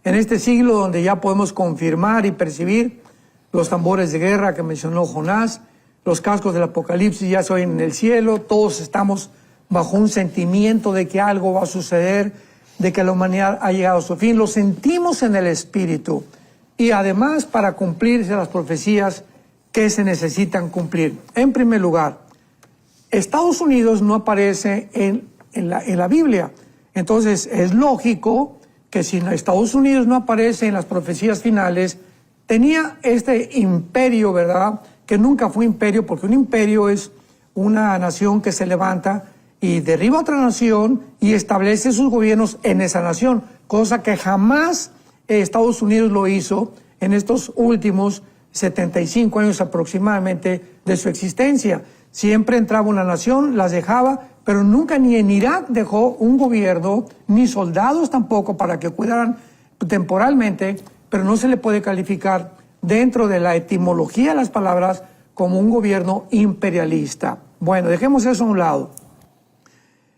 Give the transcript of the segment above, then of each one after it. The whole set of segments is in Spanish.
En este siglo donde ya podemos confirmar y percibir los tambores de guerra que mencionó Jonás, los cascos del Apocalipsis ya se oyen en el cielo, todos estamos bajo un sentimiento de que algo va a suceder, de que la humanidad ha llegado a su fin, lo sentimos en el espíritu. Y además para cumplirse las profecías que se necesitan cumplir. En primer lugar, Estados Unidos no aparece en la Biblia. Entonces es lógico que si Estados Unidos no aparece en las profecías finales, tenía este imperio, ¿verdad?, que nunca fue imperio, porque un imperio es una nación que se levanta y derriba a otra nación y establece sus gobiernos en esa nación, cosa que jamás Estados Unidos lo hizo en estos últimos 75 años aproximadamente de su existencia. Siempre entraba una nación, las dejaba, pero nunca ni en Irak dejó un gobierno, ni soldados tampoco para que cuidaran temporalmente, pero no se le puede calificar dentro de la etimología de las palabras como un gobierno imperialista. Bueno, dejemos eso a un lado.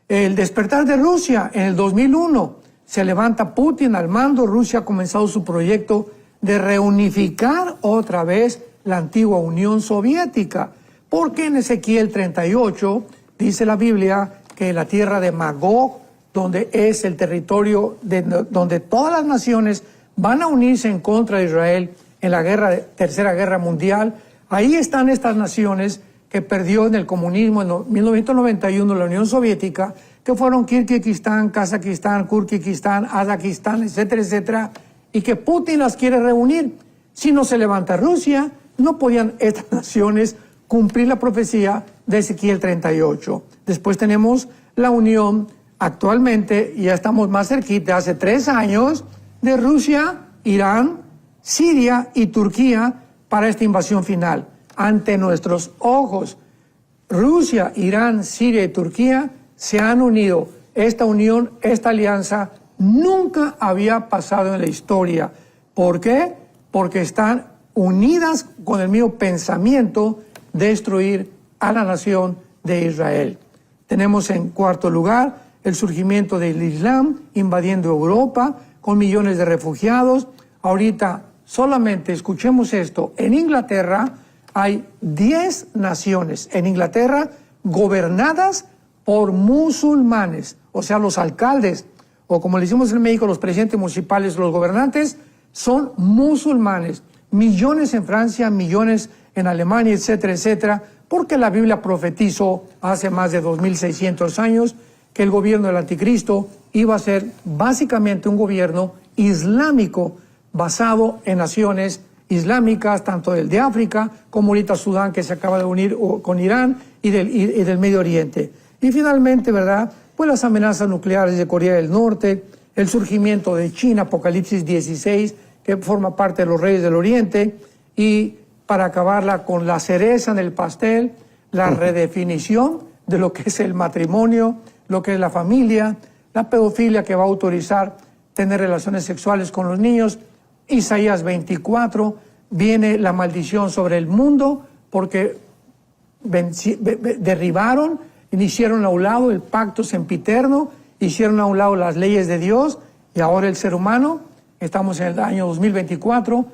El despertar de Rusia en el 2001, se levanta Putin al mando. Rusia ha comenzado su proyecto de reunificar otra vez la antigua Unión Soviética, porque en Ezequiel 38 dice la Biblia que la tierra de Magog, donde es el territorio donde todas las naciones van a unirse en contra de Israel en la Tercera Guerra Mundial, ahí están estas naciones que perdió en el comunismo en 1991 la Unión Soviética, que fueron Kirguistán, Kazajistán, Kurkistán, Azerbaiyán, etcétera, etcétera, y que Putin las quiere reunir. Si no se levanta Rusia, no podían estas naciones cumplir la profecía de Ezequiel 38. Después tenemos la unión actualmente, y ya estamos más cerquita, hace 3 años, de Rusia, Irán, Siria y Turquía para esta invasión final. Ante nuestros ojos, Rusia, Irán, Siria y Turquía se han unido. Esta unión, esta alianza, nunca había pasado en la historia. ¿Por qué? Porque están unidas con el mismo pensamiento de destruir a la nación de Israel. Tenemos en cuarto lugar el surgimiento del Islam invadiendo Europa con millones de refugiados. Ahorita solamente escuchemos esto, en Inglaterra hay 10 naciones en Inglaterra gobernadas por musulmanes, o sea, los alcaldes, o como le decimos en México, los presidentes municipales, los gobernantes, son musulmanes. Millones en Francia, millones en Alemania, etcétera, etcétera, porque la Biblia profetizó hace más de 2600 años que el gobierno del anticristo iba a ser básicamente un gobierno islámico basado en naciones islámicas, tanto del de África como ahorita Sudán, que se acaba de unir con Irán, y del Medio Oriente. Y finalmente, ¿verdad?, pues las amenazas nucleares de Corea del Norte, el surgimiento de China, Apocalipsis 16, que forma parte de los reyes del Oriente, y para acabarla con la cereza en el pastel, la redefinición de lo que es el matrimonio, lo que es la familia, la pedofilia que va a autorizar tener relaciones sexuales con los niños. Isaías 24, viene la maldición sobre el mundo porque derribaron, hicieron a un lado el pacto sempiterno, hicieron a un lado las leyes de Dios, y ahora el ser humano, estamos en el año 2024,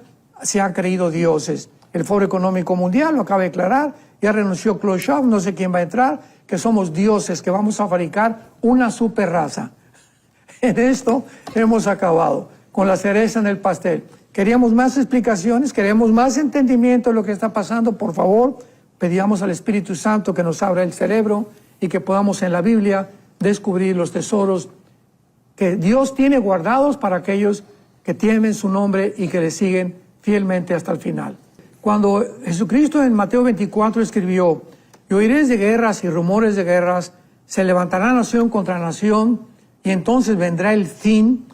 se han creído dioses. El Foro Económico Mundial lo acaba de declarar, ya renunció Klaus Schwab, no sé quién va a entrar, que somos dioses, que vamos a fabricar una super raza. En esto hemos acabado, con la cereza en el pastel. Queríamos más explicaciones, queremos más entendimiento de lo que está pasando. Por favor, pedíamos al Espíritu Santo que nos abra el cerebro y que podamos en la Biblia descubrir los tesoros que Dios tiene guardados para aquellos que temen su nombre y que le siguen fielmente hasta el final. Cuando Jesucristo en Mateo 24 escribió: y oiréis de guerras y rumores de guerras, se levantará nación contra nación, y entonces vendrá el fin.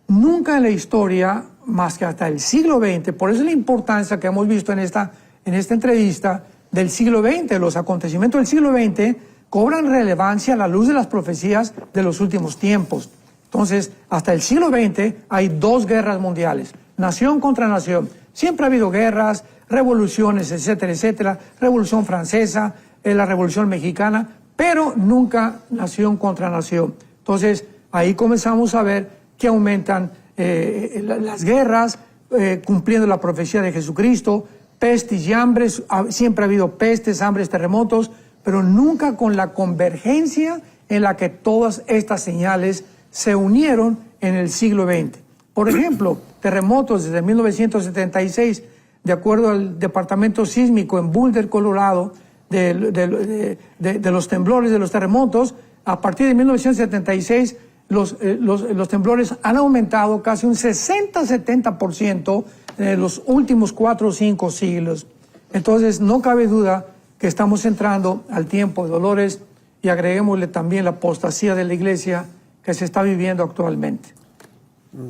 Nunca en la historia, más que hasta el siglo XX, por eso es la importancia que hemos visto en esta entrevista del siglo XX, los acontecimientos del siglo XX cobran relevancia a la luz de las profecías de los últimos tiempos. Entonces, hasta el siglo XX hay 2 guerras mundiales, nación contra nación. Siempre ha habido guerras, revoluciones, etcétera, etcétera, Revolución Francesa, la Revolución Mexicana, pero nunca nación contra nación. Entonces, ahí comenzamos a ver que aumentan las guerras, cumpliendo la profecía de Jesucristo, pestes y hambres, siempre ha habido pestes, hambres, terremotos, pero nunca con la convergencia en la que todas estas señales se unieron en el siglo XX. Por ejemplo, terremotos desde 1976, de acuerdo al Departamento Sísmico en Boulder, Colorado, de los temblores, de los terremotos, a partir de 1976 los temblores han aumentado casi un 60-70% en los últimos 4 o 5 siglos. Entonces, no cabe duda que estamos entrando al tiempo de dolores y agreguémosle también la apostasía de la iglesia que se está viviendo actualmente.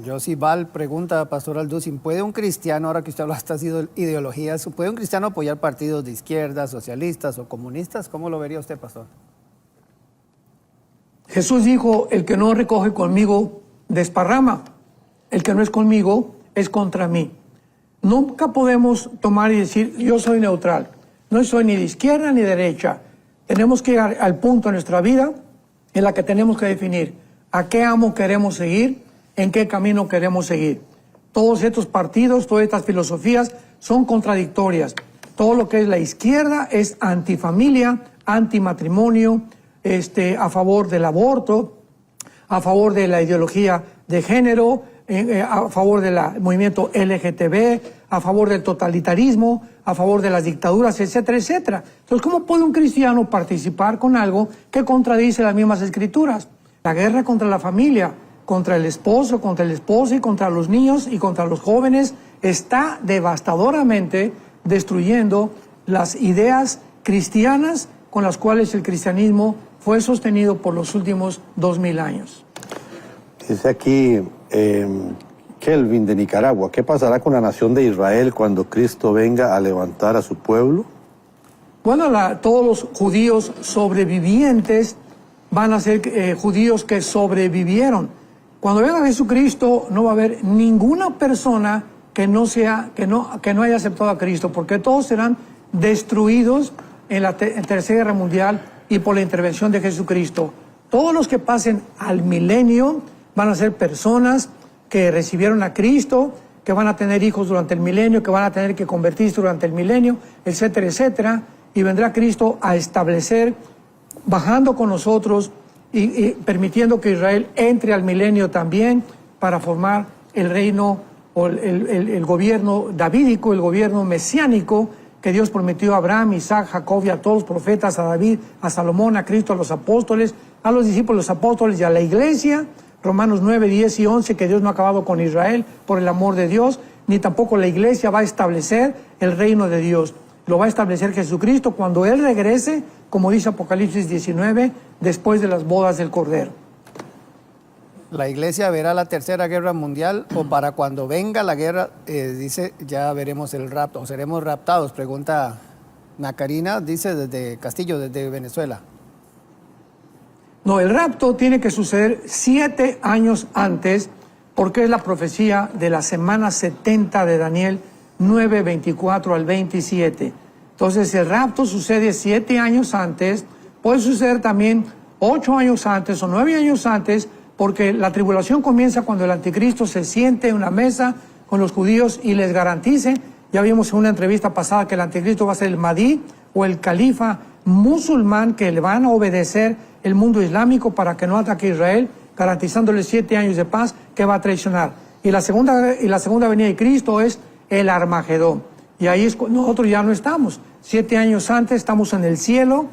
Josie Val pregunta, Pastor Alducin, ¿puede un cristiano, ahora que usted habla de estas ideologías, ¿puede un cristiano apoyar partidos de izquierda, socialistas o comunistas? ¿Cómo lo vería usted, Pastor? Jesús dijo, el que no recoge conmigo desparrama, el que no es conmigo es contra mí. Nunca podemos tomar y decir, yo soy neutral, no soy ni de izquierda ni de derecha. Tenemos que llegar al punto en nuestra vida en la que tenemos que definir a qué amo queremos seguir, en qué camino queremos seguir. Todos estos partidos, todas estas filosofías son contradictorias. Todo lo que es la izquierda es antifamilia, antimatrimonio, a favor del aborto, a favor de la ideología de género, a favor del movimiento LGTB, a favor del totalitarismo, a favor de las dictaduras, etcétera, etcétera. Entonces, ¿cómo puede un cristiano participar con algo que contradice las mismas escrituras? La guerra contra la familia, contra el esposo, contra el esposo y contra los niños y contra los jóvenes está devastadoramente destruyendo las ideas cristianas con las cuales el cristianismo fue sostenido por los últimos 2000 años. Dice aquí Kelvin de Nicaragua, ¿qué pasará con la nación de Israel cuando Cristo venga a levantar a su pueblo? Bueno, todos los judíos sobrevivientes van a ser judíos que sobrevivieron. Cuando venga Jesucristo no va a haber ninguna persona que no haya aceptado a Cristo, porque todos serán destruidos en la Tercera Guerra Mundial y por la intervención de Jesucristo. Todos los que pasen al milenio van a ser personas que recibieron a Cristo, que van a tener hijos durante el milenio, que van a tener que convertirse durante el milenio, etcétera, etcétera. Y vendrá Cristo a establecer, bajando con nosotros y permitiendo que Israel entre al milenio también para formar el reino o el gobierno davídico, el gobierno mesiánico que Dios prometió a Abraham, Isaac, Jacob y a todos los profetas, a David, a Salomón, a Cristo, a los apóstoles, a los discípulos, los apóstoles y a la iglesia. Romanos 9, 10 y 11, que Dios no ha acabado con Israel por el amor de Dios, ni tampoco la iglesia va a establecer el reino de Dios. Lo va a establecer Jesucristo cuando Él regrese, como dice Apocalipsis 19, después de las bodas del Cordero. ¿La iglesia verá la Tercera Guerra Mundial o para cuando venga la guerra, dice, ya veremos el rapto o seremos raptados? Pregunta Nacarina, dice desde Castillo, desde Venezuela. No, el rapto tiene que suceder 7 años antes, porque es la profecía de la semana 70 de Daniel 9, 24 al 27. Entonces, el rapto sucede 7 años antes, puede suceder también 8 años antes o 9 años antes, porque la tribulación comienza cuando el anticristo se siente en una mesa con los judíos y les garantice, ya vimos en una entrevista pasada que el anticristo va a ser el Mahdi o el califa musulmán que le van a obedecer el mundo islámico para que no ataque a Israel, garantizándole 7 años de paz que va a traicionar. Y la segunda venida de Cristo es el Armagedón. Y ahí nosotros ya no estamos. 7 años antes estamos en el cielo.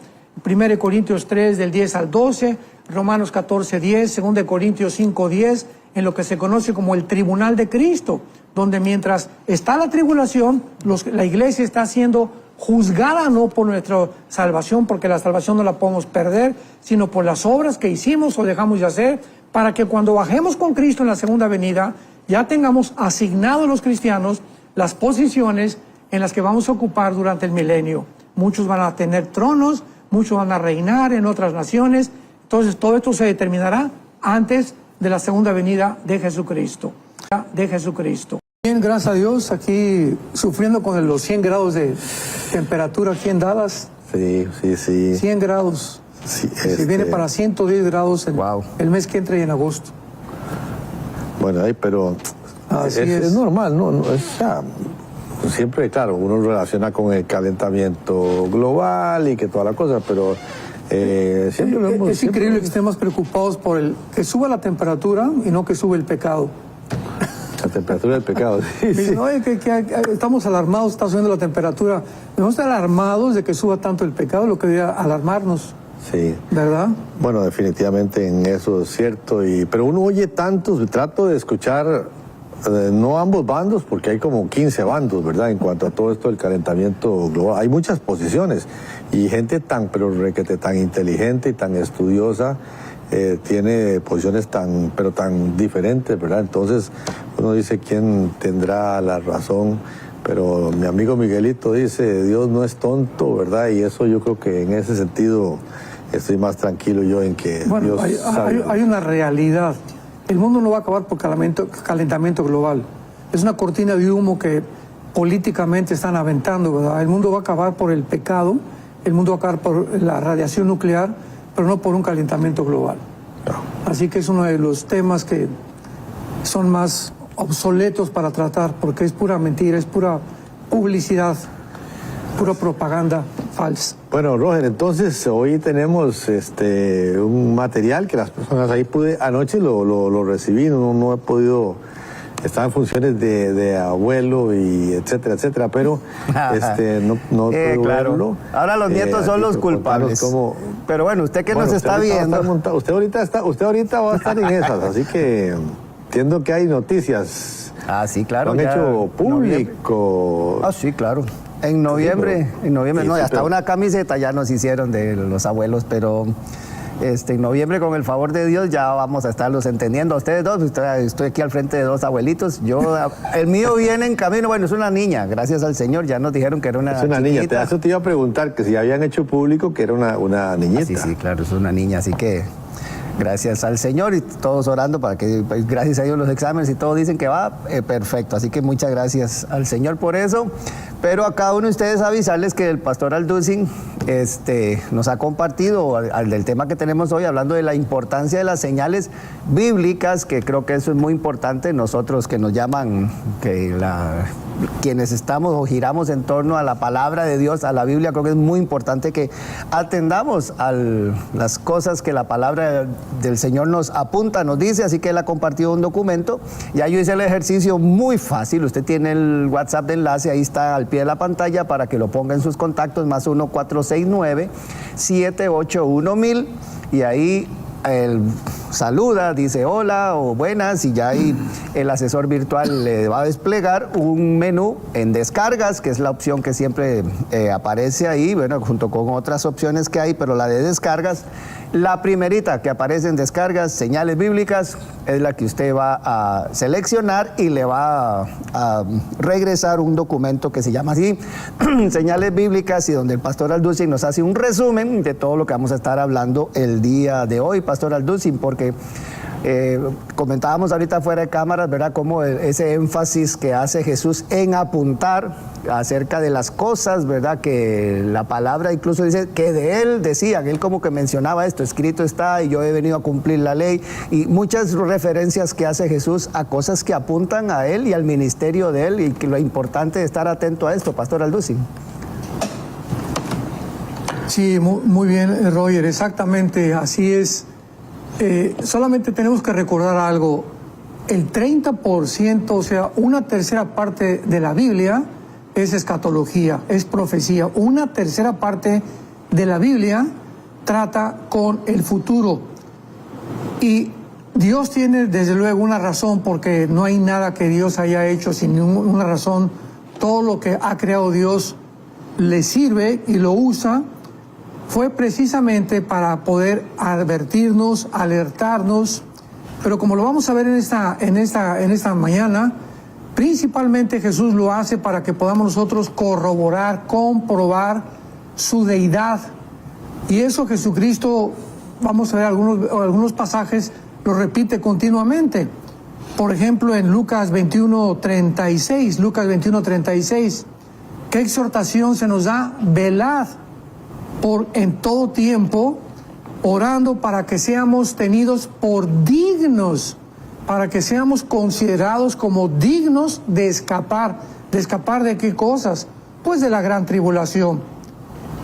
1 Corintios 3 del 10 al 12, Romanos 14, 10, 2 Corintios 5, 10, en lo que se conoce como el tribunal de Cristo, donde mientras está la tribulación, la iglesia está siendo juzgada no por nuestra salvación, porque la salvación no la podemos perder, sino por las obras que hicimos o dejamos de hacer, para que cuando bajemos con Cristo en la segunda venida, ya tengamos asignados los cristianos las posiciones en las que vamos a ocupar durante el milenio. Muchos van a tener tronos, muchos van a reinar en otras naciones. Entonces todo esto se determinará antes de la segunda venida de Jesucristo. Bien, gracias a Dios, aquí sufriendo con los 100 grados de temperatura aquí en Dallas. Sí. 100 grados. Sí, Se viene para 110 grados el mes que entra y en agosto. Bueno, pero Así es normal, ¿no? Siempre, claro, uno relaciona con el calentamiento global y que toda la cosa, pero siempre lo hemos... Es increíble que estemos preocupados por que suba la temperatura y no que sube el pecado. La temperatura del pecado, sí. Dicen, oye, que estamos alarmados, está subiendo la temperatura. No estar alarmados de que suba tanto el pecado, lo que debería alarmarnos. Sí. ¿Verdad? Bueno, definitivamente en eso es cierto, pero uno oye tantos, trato de escuchar, no ambos bandos, porque hay como 15 bandos, ¿verdad? En cuanto a todo esto del calentamiento global. Hay muchas posiciones y gente tan inteligente y tan estudiosa, tiene posiciones tan diferentes, ¿verdad? Entonces uno dice quién tendrá la razón, pero mi amigo Miguelito dice, Dios no es tonto, ¿verdad? Y eso yo creo que en ese sentido estoy más tranquilo yo en que bueno, Dios sabe. Hay una realidad. El mundo no va a acabar por calentamiento global. Es una cortina de humo que políticamente están aventando, ¿verdad? El mundo va a acabar por el pecado, el mundo va a acabar por la radiación nuclear, pero no por un calentamiento global. No. Así que es uno de los temas que son más obsoletos para tratar, porque es pura mentira, es pura publicidad, pura propaganda falsa. Bueno, Roger, entonces hoy tenemos un material que las personas ahí anoche lo recibí, no he podido, estaba en funciones de abuelo y etcétera, pero no puedo verlo. Ahora los nietos son los culpables. Pero bueno, usted que nos está viendo. Usted ahorita va a estar en esas, así que entiendo que hay noticias. Ah, sí, claro. Lo han hecho público. Ah, sí, claro. En noviembre, sí, no, hasta pero... una camiseta ya nos hicieron de los abuelos, pero en noviembre, con el favor de Dios, ya vamos a estarlos entendiendo. Ustedes dos, estoy aquí al frente de dos abuelitos. El mío viene en camino, bueno, es una niña, gracias al Señor, ya nos dijeron que era una chiquita. Niña, eso te iba a preguntar, que si habían hecho público que era una niñita. Sí, claro, es una niña, así que gracias al Señor y todos orando para que, gracias a Dios, los exámenes y todos dicen que va perfecto. Así que muchas gracias al Señor por eso. Pero a cada uno de ustedes avisarles que el pastor Alducin nos ha compartido del tema que tenemos hoy, hablando de la importancia de las señales bíblicas, que creo que eso es muy importante. Nosotros que nos llaman, quienes estamos o giramos en torno a la palabra de Dios, a la Biblia, creo que es muy importante que atendamos a las cosas que la palabra del Señor nos apunta, nos dice. Así que él ha compartido un documento. Ya yo hice el ejercicio muy fácil. Usted tiene el WhatsApp de enlace, ahí está al pie de la pantalla para que lo ponga en sus contactos, más 1-469-781-1000, y ahí él saluda, dice hola o buenas, y ya ahí el asesor virtual le va a desplegar un menú en descargas, que es la opción que siempre aparece ahí, bueno, junto con otras opciones que hay, pero la de descargas, la primerita que aparece en descargas, señales bíblicas, es la que usted va a seleccionar y le va a regresar un documento que se llama así, señales bíblicas, y donde el pastor Alducin nos hace un resumen de todo lo que vamos a estar hablando el día de hoy, pastor Alducin, porque comentábamos ahorita fuera de cámaras, ¿verdad?, cómo ese énfasis que hace Jesús en apuntar acerca de las cosas, ¿verdad?, que la palabra incluso dice que de él decían, él como que mencionaba esto, escrito está y yo he venido a cumplir la ley, y muchas referencias que hace Jesús a cosas que apuntan a él y al ministerio de él, y que lo importante es estar atento a esto, pastor Alducin. Sí, muy bien, Roger, exactamente, así es. Solamente tenemos que recordar algo, el 30%, o sea, una tercera parte de la Biblia es escatología, es profecía. Una tercera parte de la Biblia trata con el futuro. Y Dios tiene desde luego una razón, porque no hay nada que Dios haya hecho sin ninguna razón. Todo lo que ha creado Dios le sirve y lo usa. Fue precisamente para poder advertirnos, alertarnos, pero como lo vamos a ver en esta mañana, principalmente Jesús lo hace para que podamos nosotros corroborar, comprobar su deidad. Y eso Jesucristo, vamos a ver algunos pasajes, lo repite continuamente. Por ejemplo, en Lucas 21:36, ¿qué exhortación se nos da? Velad en todo tiempo, orando para que seamos tenidos por dignos para que seamos considerados como dignos de escapar. ¿De escapar de qué cosas? Pues de la gran tribulación,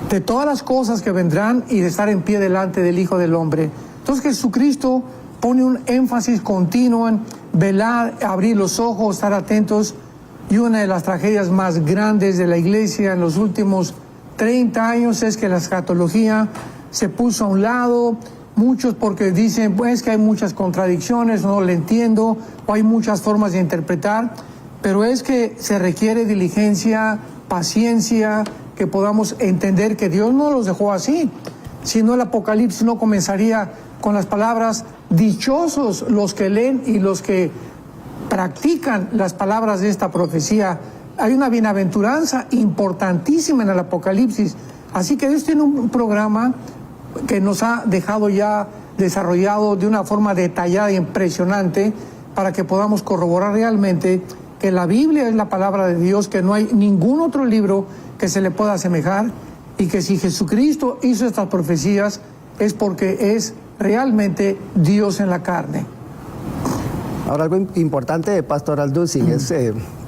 de todas las cosas que vendrán y de estar en pie delante del Hijo del Hombre. Entonces Jesucristo pone un énfasis continuo en velar, abrir los ojos, estar atentos. Y una de las tragedias más grandes de la Iglesia en los últimos 30 años es que la escatología se puso a un lado. Muchos porque dicen, pues, que hay muchas contradicciones, no lo entiendo, o hay muchas formas de interpretar, pero es que se requiere diligencia, paciencia, que podamos entender que Dios no los dejó así. Si no, el Apocalipsis no comenzaría con las palabras, dichosos los que leen y los que practican las palabras de esta profecía. Hay una bienaventuranza importantísima en el Apocalipsis. Así que Dios tiene un programa que nos ha dejado ya desarrollado de una forma detallada e impresionante para que podamos corroborar realmente que la Biblia es la palabra de Dios, que no hay ningún otro libro que se le pueda asemejar, y que si Jesucristo hizo estas profecías es porque es realmente Dios en la carne. Ahora, algo importante, Pastor Alducin, es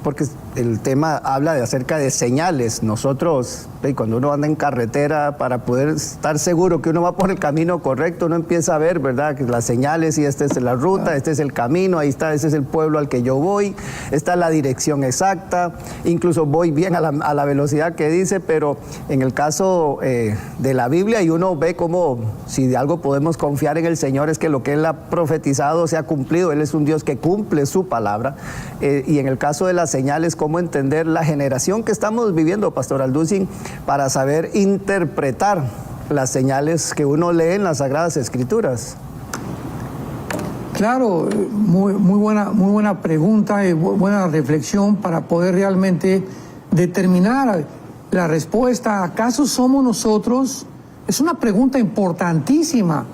porque el tema habla acerca de señales. Nosotros, cuando uno anda en carretera, para poder estar seguro que uno va por el camino correcto, uno empieza a ver, ¿verdad?, que las señales, y esta es la ruta, este es el camino, ahí está, ese es el pueblo al que yo voy, esta es la dirección exacta, incluso voy bien a la velocidad que dice, pero en el caso de la Biblia, y uno ve como, si de algo podemos confiar en el Señor, es que lo que Él ha profetizado se ha cumplido. Él es un Dios que cumple su palabra, y en el caso de las señales, cómo entender la generación que estamos viviendo, Pastor Alducin, para saber interpretar las señales que uno lee en las Sagradas Escrituras. Claro, muy buena pregunta y buena reflexión para poder realmente determinar la respuesta. ¿Acaso somos nosotros? Es una pregunta importantísima.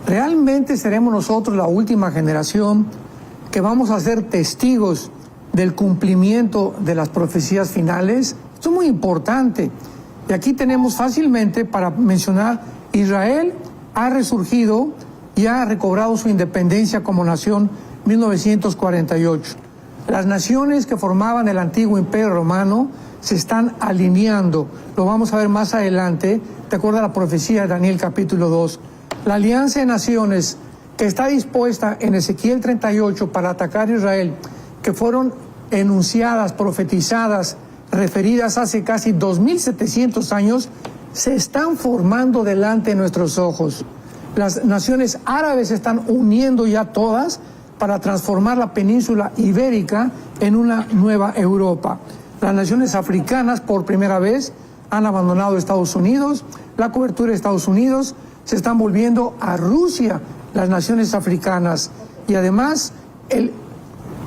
¿Realmente seremos nosotros la última generación que vamos a ser testigos del cumplimiento de las profecías finales? Esto es muy importante. Y aquí tenemos fácilmente para mencionar, Israel ha resurgido y ha recobrado su independencia como nación en 1948. Las naciones que formaban el antiguo Imperio Romano se están alineando. Lo vamos a ver más adelante, de acuerdo a la profecía de Daniel capítulo 2. La alianza de naciones que está dispuesta en Ezequiel 38 para atacar a Israel, que fueron enunciadas, profetizadas, referidas hace casi 2.700 años, se están formando delante de nuestros ojos. Las naciones árabes se están uniendo ya todas para transformar la península ibérica en una nueva Europa. Las naciones africanas por primera vez han abandonado Estados Unidos, la cobertura de Estados Unidos, se están volviendo a Rusia las naciones africanas, y además el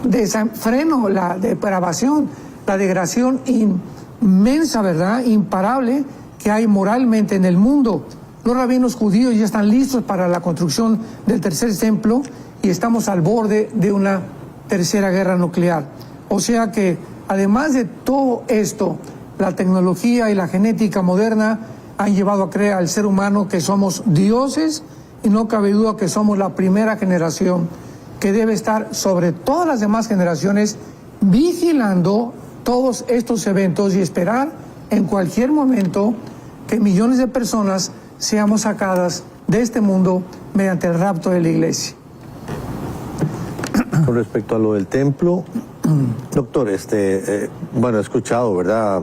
desenfreno, la depravación, la degradación inmensa, ¿verdad?, imparable que hay moralmente en el mundo. Los rabinos judíos ya están listos para la construcción del tercer templo y estamos al borde de una tercera guerra nuclear. O sea que, además de todo esto, la tecnología y la genética moderna han llevado a creer al ser humano que somos dioses, y no cabe duda que somos la primera generación que debe estar sobre todas las demás generaciones vigilando todos estos eventos y esperar en cualquier momento que millones de personas seamos sacadas de este mundo mediante el rapto de la iglesia. Con respecto a lo del templo, doctor, bueno, he escuchado, ¿verdad?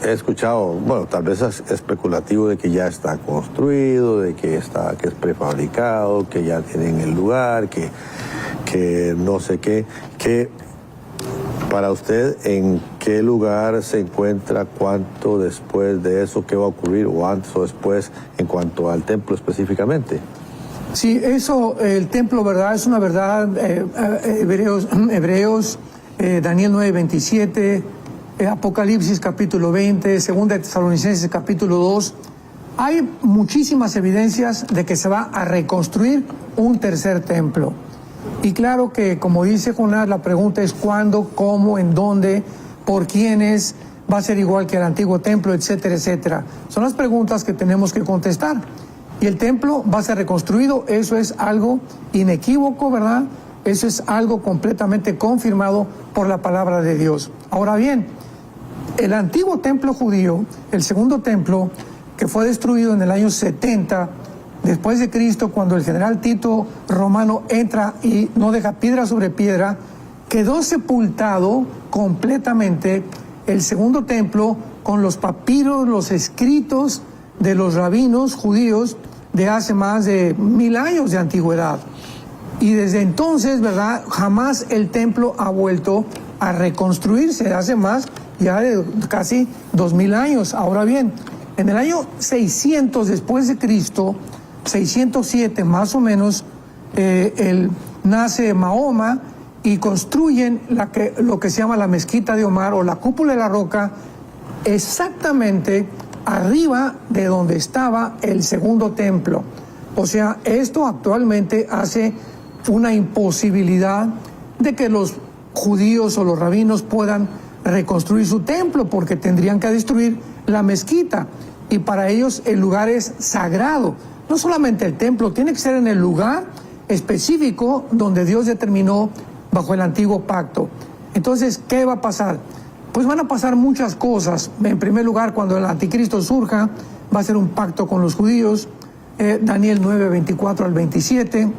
He escuchado, bueno, tal vez es especulativo de que ya está construido, de que es prefabricado, que ya tienen el lugar, que no sé qué. Para usted, ¿en qué lugar se encuentra? ¿Cuánto después de eso? ¿Qué va a ocurrir? ¿O antes o después en cuanto al templo específicamente? Sí, eso, el templo, ¿verdad? Es una verdad. Hebreos, Daniel 9:27, Apocalipsis capítulo 20, 2 Tesalonicenses capítulo 2. Hay muchísimas evidencias de que se va a reconstruir un tercer templo. Y claro que, como dice Jonás, la pregunta es cuándo, cómo, en dónde, por quiénes, va a ser igual que el antiguo templo, etcétera, etcétera. Son las preguntas que tenemos que contestar. Y el templo va a ser reconstruido, eso es algo inequívoco, ¿verdad? Eso es algo completamente confirmado por la palabra de Dios. Ahora bien, el antiguo templo judío, el segundo templo, que fue destruido en el año 70 después de Cristo, cuando el general Tito romano entra y no deja piedra sobre piedra, quedó sepultado completamente el segundo templo con los papiros, los escritos de los rabinos judíos de hace más de 1000 años de antigüedad. Y desde entonces, ¿verdad?, jamás el templo ha vuelto a reconstruirse, hace más ya de casi 2000 años. Ahora bien, en el año 600 después de Cristo, 607 más o menos, nace Mahoma y construyen lo que se llama la mezquita de Omar o la cúpula de la roca, exactamente arriba de donde estaba el segundo templo. O sea, esto actualmente hace una imposibilidad de que los judíos o los rabinos puedan reconstruir su templo, porque tendrían que destruir la mezquita, y para ellos el lugar es sagrado. No solamente el templo, tiene que ser en el lugar específico donde Dios determinó bajo el antiguo pacto. Entonces, ¿qué va a pasar? Pues van a pasar muchas cosas. En primer lugar, cuando el anticristo surja, va a ser un pacto con los judíos, Daniel 9, 24 al 27,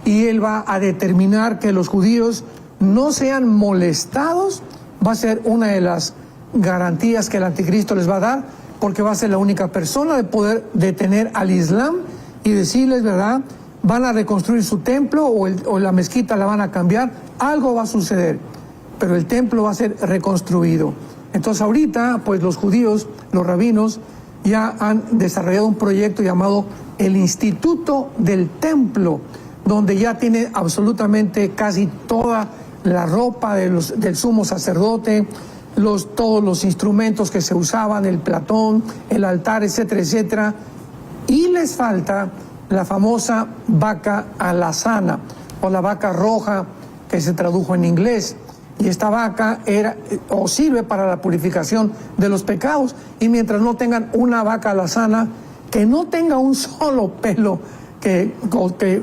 y él va a determinar que los judíos no sean molestados. Va a ser una de las garantías que el anticristo les va a dar, porque va a ser la única persona de poder detener al Islam y decirles, ¿verdad?, van a reconstruir su templo o la mezquita la van a cambiar, algo va a suceder, pero el templo va a ser reconstruido. Entonces ahorita, pues los judíos, los rabinos, ya han desarrollado un proyecto llamado el Instituto del Templo, donde ya tiene absolutamente casi toda la ropa del sumo sacerdote, todos los instrumentos que se usaban, el platón, el altar, etcétera, etcétera. Y les falta la famosa vaca alazana o la vaca roja, que se tradujo en inglés. Y esta vaca sirve para la purificación de los pecados. Y mientras no tengan una vaca alazana que no tenga un solo pelo,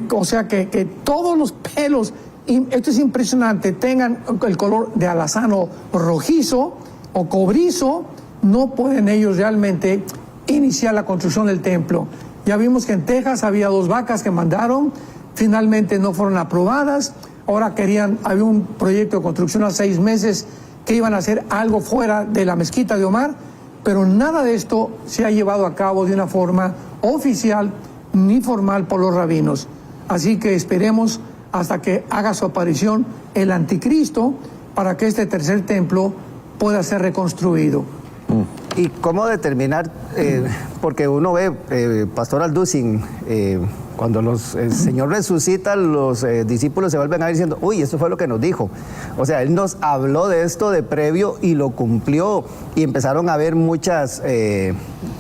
o sea que todos los pelos, esto es impresionante, tengan el color de alazano rojizo o cobrizo, no pueden ellos realmente iniciar la construcción del templo. Ya vimos que en Texas había 2 vacas que mandaron, finalmente no fueron aprobadas. Ahora había un proyecto de construcción a 6 meses que iban a hacer algo fuera de la mezquita de Omar, pero nada de esto se ha llevado a cabo de una forma oficial ni formal por los rabinos. Así que esperemos hasta que haga su aparición el anticristo para que este tercer templo pueda ser reconstruido. ¿Y cómo determinar? Porque uno ve, Pastor Alducin, cuando el Señor resucita, los discípulos se vuelven a ver diciendo, uy, esto fue lo que nos dijo. O sea, Él nos habló de esto de previo y lo cumplió. Y empezaron a ver muchas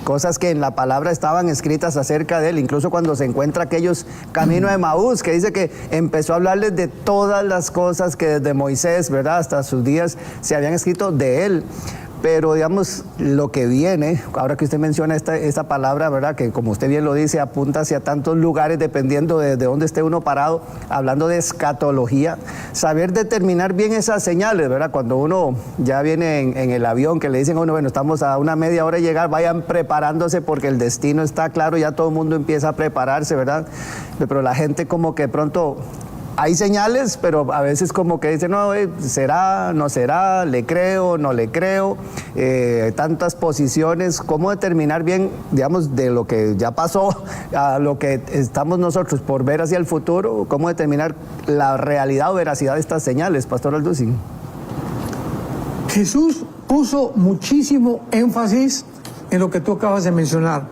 cosas que en la palabra estaban escritas acerca de Él. Incluso cuando se encuentra aquellos camino de Maús, que dice que empezó a hablarles de todas las cosas que desde Moisés, ¿verdad?, hasta sus días se habían escrito de Él. Pero digamos, lo que viene, ahora que usted menciona esta palabra, ¿verdad?, que como usted bien lo dice, apunta hacia tantos lugares dependiendo de dónde esté uno parado, hablando de escatología, saber determinar bien esas señales, ¿verdad? Cuando uno ya viene en el avión, que le dicen a uno, bueno, estamos a una media hora de llegar, vayan preparándose porque el destino está claro, ya todo el mundo empieza a prepararse, ¿verdad? Pero la gente como que pronto... Hay señales, pero a veces como que dicen, no, será, no será, le creo, no le creo, tantas posiciones. ¿Cómo determinar bien, digamos, de lo que ya pasó a lo que estamos nosotros por ver hacia el futuro? ¿Cómo determinar la realidad o veracidad de estas señales, Pastor Alducin? Jesús puso muchísimo énfasis en lo que tú acabas de mencionar.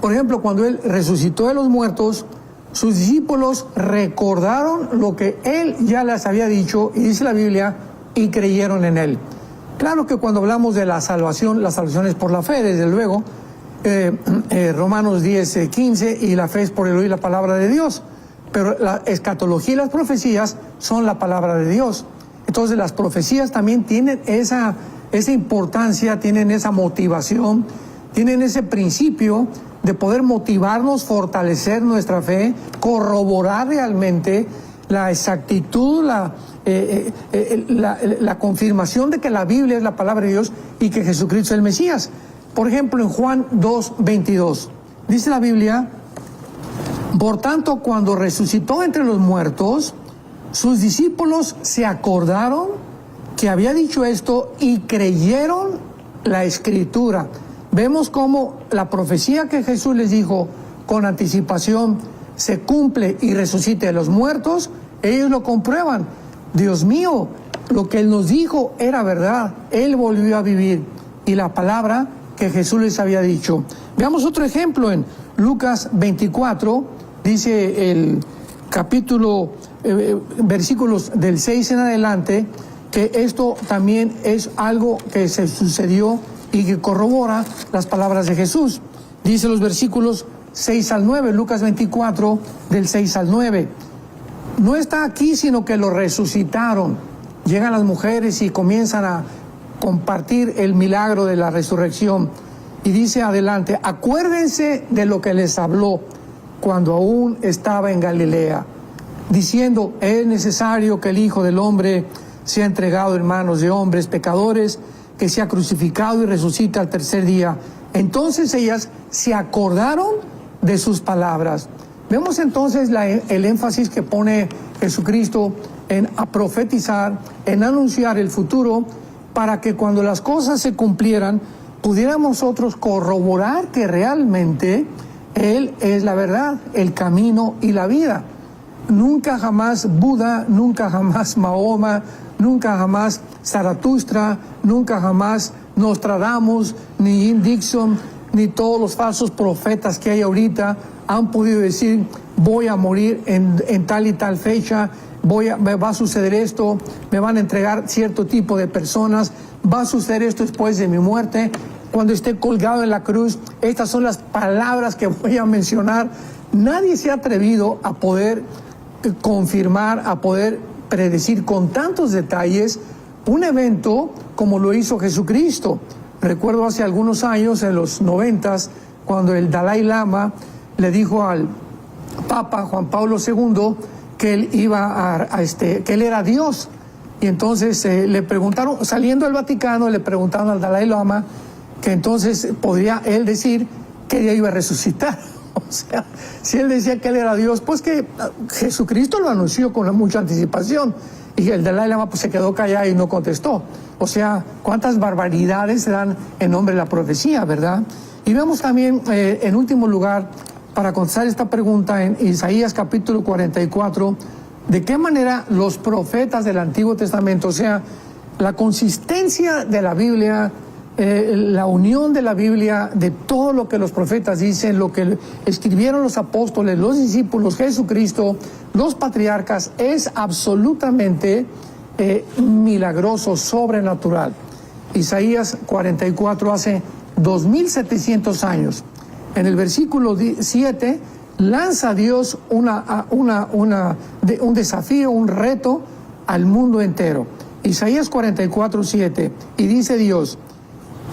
Por ejemplo, cuando Él resucitó de los muertos, sus discípulos recordaron lo que Él ya les había dicho, y dice la Biblia, y creyeron en Él. Claro que cuando hablamos de la salvación es por la fe, desde luego, Romanos 10, 15, y la fe es por el oír la palabra de Dios. Pero la escatología y las profecías son la palabra de Dios. Entonces las profecías también tienen esa importancia, tienen esa motivación, tienen ese principio de poder motivarnos, fortalecer nuestra fe, corroborar realmente la exactitud, la confirmación de que la Biblia es la palabra de Dios y que Jesucristo es el Mesías. Por ejemplo, en Juan 2:22, dice la Biblia: por tanto, cuando resucitó entre los muertos, sus discípulos se acordaron que había dicho esto y creyeron la Escritura. Vemos cómo la profecía que Jesús les dijo con anticipación se cumple y resucita de los muertos. Ellos lo comprueban. Dios mío, lo que Él nos dijo era verdad. Él volvió a vivir. Y la palabra que Jesús les había dicho. Veamos otro ejemplo en Lucas 24, dice el capítulo, versículos del 6 en adelante, que esto también es algo que se sucedió y que corrobora las palabras de Jesús. Dice los versículos 6 al 9, Lucas 24, del 6 al 9. No está aquí, sino que lo resucitaron. Llegan las mujeres y comienzan a compartir el milagro de la resurrección. Y dice adelante: acuérdense de lo que les habló cuando aún estaba en Galilea, diciendo: es necesario que el Hijo del Hombre sea entregado en manos de hombres pecadores, que sea crucificado y resucita al tercer día. Entonces ellas se acordaron de sus palabras. Vemos entonces el énfasis que pone Jesucristo en a profetizar, en anunciar el futuro, para que cuando las cosas se cumplieran, pudiéramos nosotros corroborar que realmente Él es la verdad, el camino y la vida. Nunca jamás Buda, nunca jamás Mahoma, nunca jamás Zaratustra, nunca jamás Nostradamus, ni Jim Dixon, ni todos los falsos profetas que hay ahorita han podido decir: voy a morir en tal y tal fecha, me va a suceder esto, me van a entregar cierto tipo de personas, va a suceder esto después de mi muerte, cuando esté colgado en la cruz. Estas son las palabras que voy a mencionar. Nadie se ha atrevido a poder confirmar, a poder predecir con tantos detalles un evento como lo hizo Jesucristo. Recuerdo hace algunos años, en los 90s, cuando el Dalai Lama le dijo al Papa Juan Pablo II que él iba que él era Dios. Y entonces le preguntaron, saliendo del Vaticano, le preguntaron al Dalai Lama que entonces podría él decir que ella iba a resucitar. O sea, si él decía que él era Dios, pues que Jesucristo lo anunció con mucha anticipación. Y el Dalai Lama pues se quedó callado y no contestó. O sea, cuántas barbaridades se dan en nombre de la profecía, ¿verdad? Y vemos también, en último lugar, para contestar esta pregunta, en Isaías capítulo 44, de qué manera los profetas del Antiguo Testamento, o sea, la consistencia de la Biblia, la unión de la Biblia, de todo lo que los profetas dicen, lo que escribieron los apóstoles, los discípulos, Jesucristo, los patriarcas, es absolutamente milagroso, sobrenatural. Isaías 44, hace 2700 años. En el versículo 7 lanza Dios un desafío, un reto al mundo entero. Isaías 44, 7, y dice Dios: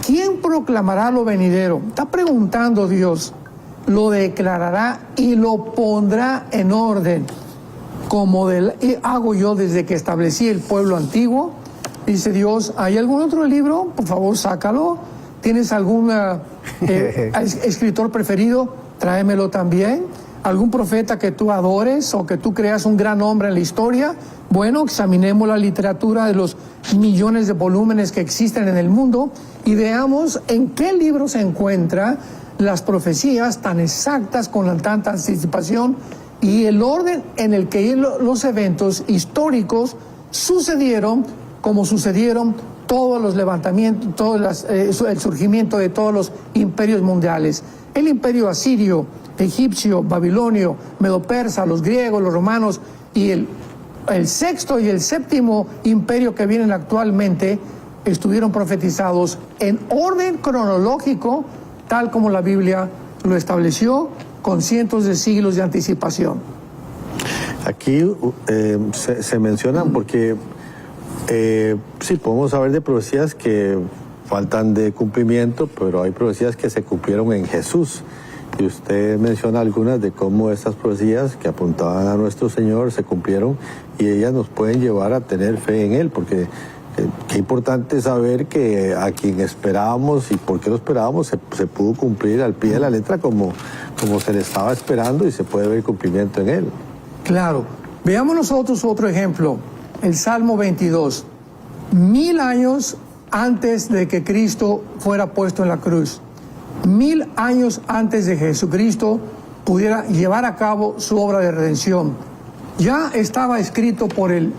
¿quién proclamará lo venidero? Está preguntando Dios. Lo declarará y lo pondrá en orden, como hago yo desde que establecí el pueblo antiguo. Dice Dios: ¿hay algún otro libro? Por favor, sácalo. ¿Tienes algún escritor preferido? Tráemelo también. ¿Algún profeta que tú adores o que tú creas un gran hombre en la historia? Bueno, examinemos la literatura de los millones de volúmenes que existen en el mundo y veamos en qué libro se encuentran las profecías tan exactas, con tanta anticipación, y el orden en el que los eventos históricos sucedieron, como sucedieron todos los levantamientos, el surgimiento de todos los imperios mundiales. El imperio asirio, egipcio, babilonio, medo-persa, los griegos, los romanos, y el sexto y el séptimo imperio que vienen actualmente estuvieron profetizados en orden cronológico, tal como la Biblia lo estableció, con cientos de siglos de anticipación. Aquí se mencionan porque sí, podemos hablar de profecías que faltan de cumplimiento, pero hay profecías que se cumplieron en Jesús. y usted menciona algunas de cómo estas profecías que apuntaban a nuestro Señor se cumplieron y ellas nos pueden llevar a tener fe en Él, porque qué importante saber que a quien esperábamos y por qué lo esperábamos se pudo cumplir al pie de la letra como se le estaba esperando y se puede ver cumplimiento en Él. Claro. Veamos nosotros otro ejemplo, el Salmo 22. 1000 años antes de que Cristo fuera puesto en la cruz, 1000 años antes de que Jesucristo pudiera llevar a cabo su obra de redención, ya estaba escrito por el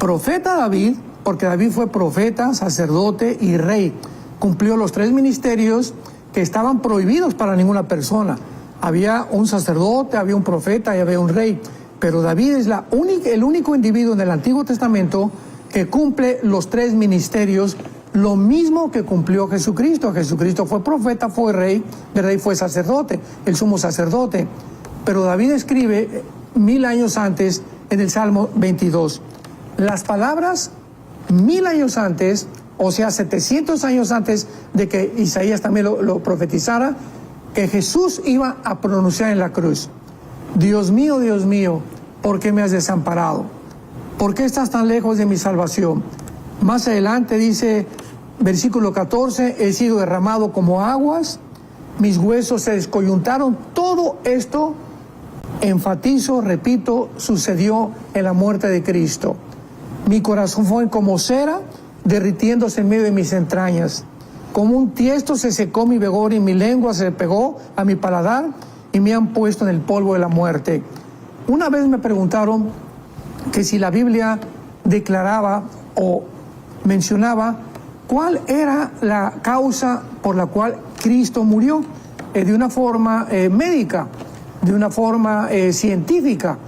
profeta David, porque David fue profeta, sacerdote y rey. Cumplió los 3 ministerios que estaban prohibidos para ninguna persona. Había un sacerdote, había un profeta y había un rey. Pero David es el único individuo en el Antiguo Testamento que cumple los 3 ministerios, lo mismo que cumplió Jesucristo. Jesucristo fue profeta, fue rey, ¿verdad? Y fue sacerdote, el sumo sacerdote. Pero David escribe 1000 años antes en el Salmo 22. Las palabras 1000 años antes, o sea, 700 años antes de que Isaías también lo profetizara, que Jesús iba a pronunciar en la cruz. Dios mío, ¿por qué me has desamparado? ¿Por qué estás tan lejos de mi salvación? Más adelante dice, versículo 14, he sido derramado como aguas, mis huesos se descoyuntaron. Todo esto, enfatizo, repito, sucedió en la muerte de Cristo. Mi corazón fue como cera, derritiéndose en medio de mis entrañas. Como un tiesto se secó mi vigor y mi lengua se pegó a mi paladar y me han puesto en el polvo de la muerte. Una vez me preguntaron que si la Biblia declaraba o mencionaba cuál era la causa por la cual Cristo murió, de una forma médica, de una forma científica.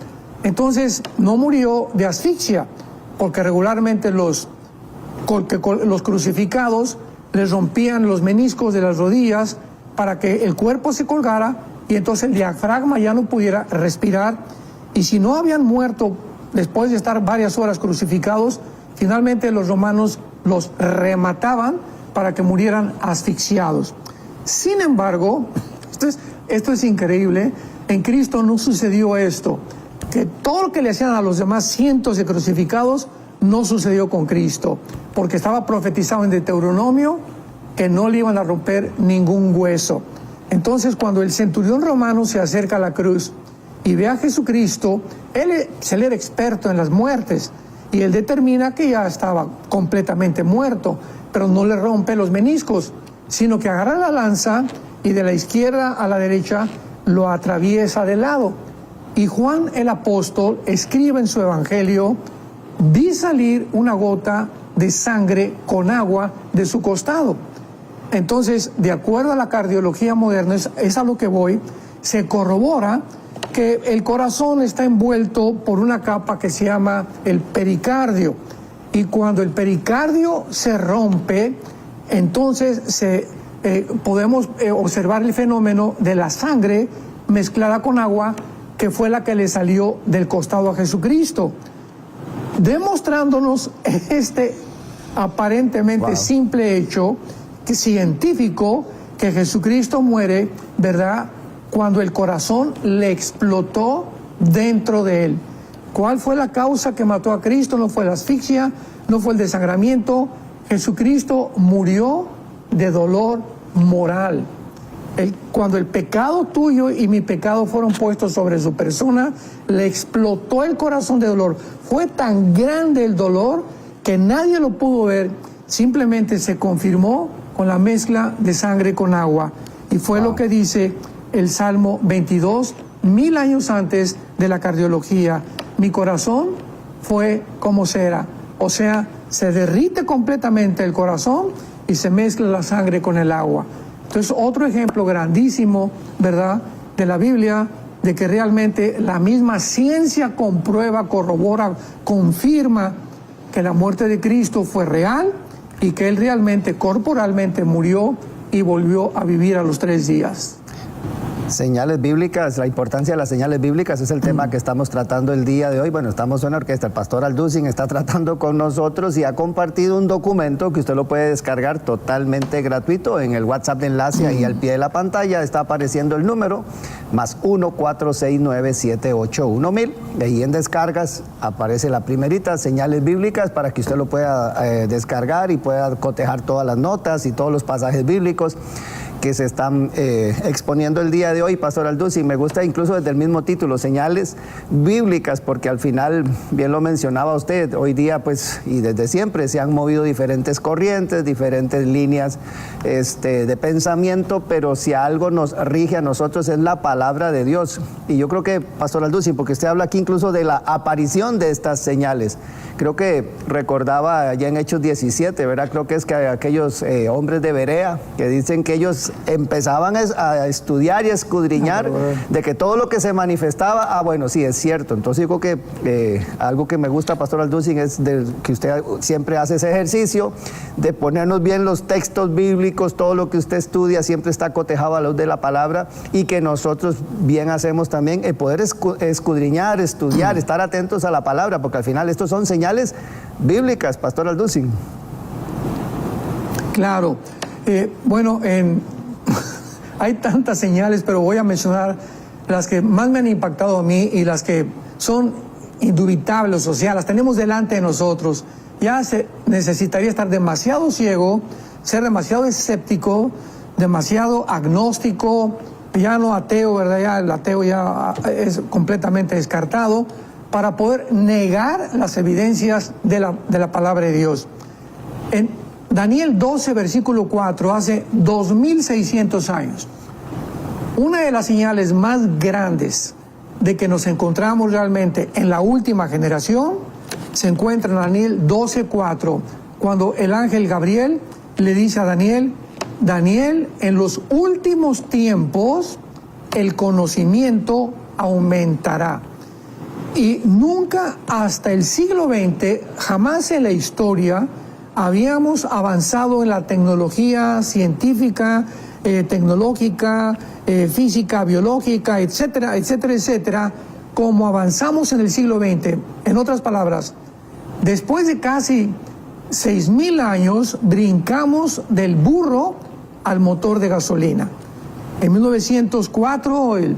Entonces, no murió de asfixia, porque regularmente los crucificados les rompían los meniscos de las rodillas para que el cuerpo se colgara y entonces el diafragma ya no pudiera respirar. Y si no habían muerto después de estar varias horas crucificados, finalmente los romanos los remataban para que murieran asfixiados. Sin embargo, esto es increíble, en Cristo no sucedió esto, que todo lo que le hacían a los demás cientos de crucificados no sucedió con Cristo, porque estaba profetizado en Deuteronomio que no le iban a romper ningún hueso. Entonces, cuando el centurión romano se acerca a la cruz y ve a Jesucristo, él era experto en las muertes y él determina que ya estaba completamente muerto, pero no le rompe los meniscos, sino que agarra la lanza y de la izquierda a la derecha lo atraviesa de lado. Y Juan el apóstol escribe en su evangelio, vi salir una gota de sangre con agua de su costado. Entonces, de acuerdo a la cardiología moderna, es a lo que voy, se corrobora que el corazón está envuelto por una capa que se llama el pericardio. Y cuando el pericardio se rompe, entonces podemos observar el fenómeno de la sangre mezclada con agua, que fue la que le salió del costado a Jesucristo, demostrándonos este aparentemente simple hecho científico, que Jesucristo muere, ¿verdad?, cuando el corazón le explotó dentro de él. ¿Cuál fue la causa que mató a Cristo? No fue la asfixia, no fue el desangramiento. Jesucristo murió de dolor moral. Cuando el pecado tuyo y mi pecado fueron puestos sobre su persona, le explotó el corazón de dolor. Fue tan grande el dolor que nadie lo pudo ver, simplemente se confirmó con la mezcla de sangre con agua. Y fue lo que dice el Salmo 22, 1000 años antes de la cardiología. Mi corazón fue como cera, o sea, se derrite completamente el corazón y se mezcla la sangre con el agua. Entonces, otro ejemplo grandísimo, ¿verdad?, de la Biblia, de que realmente la misma ciencia comprueba, corrobora, confirma que la muerte de Cristo fue real y que Él realmente, corporalmente, murió y volvió a vivir a los 3 días. Señales bíblicas, la importancia de las señales bíblicas es el tema que estamos tratando el día de hoy. Bueno, estamos en la orquesta, el pastor Alducin está tratando con nosotros y ha compartido un documento que usted lo puede descargar totalmente gratuito en el WhatsApp de enlace, ahí al pie de la pantalla está apareciendo el número, más 1-469-781-1000. Ahí en descargas aparece la primerita, señales bíblicas, para que usted lo pueda descargar y pueda cotejar todas las notas y todos los pasajes bíblicos que se están exponiendo el día de hoy, Pastor Alducin. Me gusta incluso desde el mismo título, señales bíblicas, porque al final, bien lo mencionaba usted, hoy día pues y desde siempre se han movido diferentes corrientes, diferentes líneas de pensamiento, pero si algo nos rige a nosotros es la palabra de Dios. Y yo creo que, Pastor Alducin, porque usted habla aquí incluso de la aparición de estas señales, creo que recordaba ya en Hechos 17, ¿verdad? Creo que es que aquellos hombres de Berea que dicen que ellos empezaban a estudiar y a escudriñar de que todo lo que se manifestaba, bueno, sí, es cierto. Entonces yo creo que algo que me gusta, Pastor Alducin, es que usted siempre hace ese ejercicio de ponernos bien los textos bíblicos, todo lo que usted estudia siempre está cotejado a la luz de la palabra, y que nosotros bien hacemos también el poder escudriñar, estudiar, estar atentos a la palabra, porque al final estos son señales bíblicas, Pastor Alducin. Claro. Bueno, hay tantas señales, pero voy a mencionar las que más me han impactado a mí y las que son indubitables, o sea, las tenemos delante de nosotros. Ya se necesitaría estar demasiado ciego, ser demasiado escéptico, demasiado agnóstico, ya no ateo, ¿verdad? Ya el ateo ya es completamente descartado, para poder negar las evidencias de la palabra de Dios. En Daniel 12, versículo 4, hace 2600 años, una de las señales más grandes de que nos encontramos realmente en la última generación se encuentra en Daniel 12, 4, cuando el ángel Gabriel le dice a Daniel: Daniel, en los últimos tiempos el conocimiento aumentará. Y nunca hasta el siglo XX, jamás en la historia, habíamos avanzado en la tecnología científica, tecnológica, física, biológica, etcétera, etcétera, etcétera, como avanzamos en el siglo XX. En otras palabras, después de casi 6,000 años, brincamos del burro al motor de gasolina. En 1904, el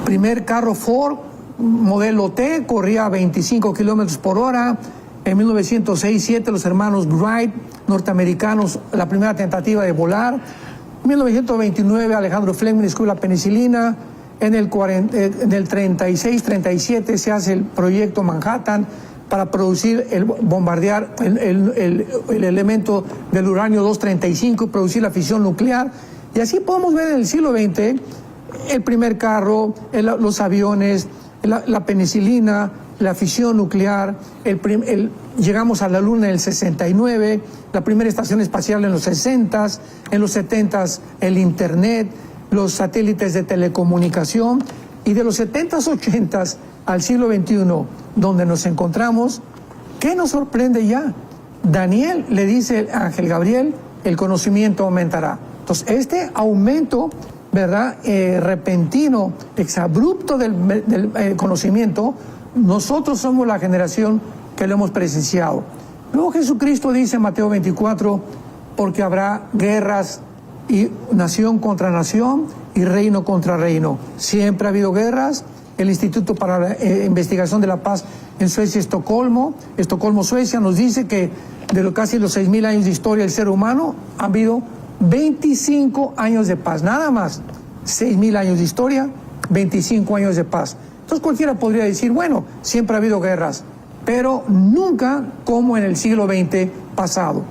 primer carro Ford, modelo T, corría a 25 kilómetros por hora. En 1906-07, los hermanos Wright, norteamericanos, la primera tentativa de volar. En 1929, Alejandro Fleming descubre la penicilina. En el 36-37 se hace el proyecto Manhattan para producir, bombardear el elemento del uranio 235 y producir la fisión nuclear. Y así podemos ver en el siglo XX el primer carro, los aviones, la penicilina, la fisión nuclear, llegamos a la Luna en el 69, la primera estación espacial en los 60s, en los 70s el Internet, los satélites de telecomunicación, y de los 70s, 80s al siglo XXI, donde nos encontramos, ¿qué nos sorprende ya? Daniel le dice al ángel Gabriel: el conocimiento aumentará. Entonces, este aumento, ¿verdad?, repentino, exabrupto del conocimiento, nosotros somos la generación que lo hemos presenciado. Luego Jesucristo dice en Mateo 24, porque habrá guerras y nación contra nación y reino contra reino. Siempre ha habido guerras. El Instituto para la Investigación de la Paz en Suecia, Estocolmo, Suecia, nos dice que de casi los 6,000 años de historia del ser humano, ha habido 25 años de paz, nada más. 6,000 años de historia, 25 años de paz. Entonces cualquiera podría decir, bueno, siempre ha habido guerras, pero nunca como en el siglo XX pasado,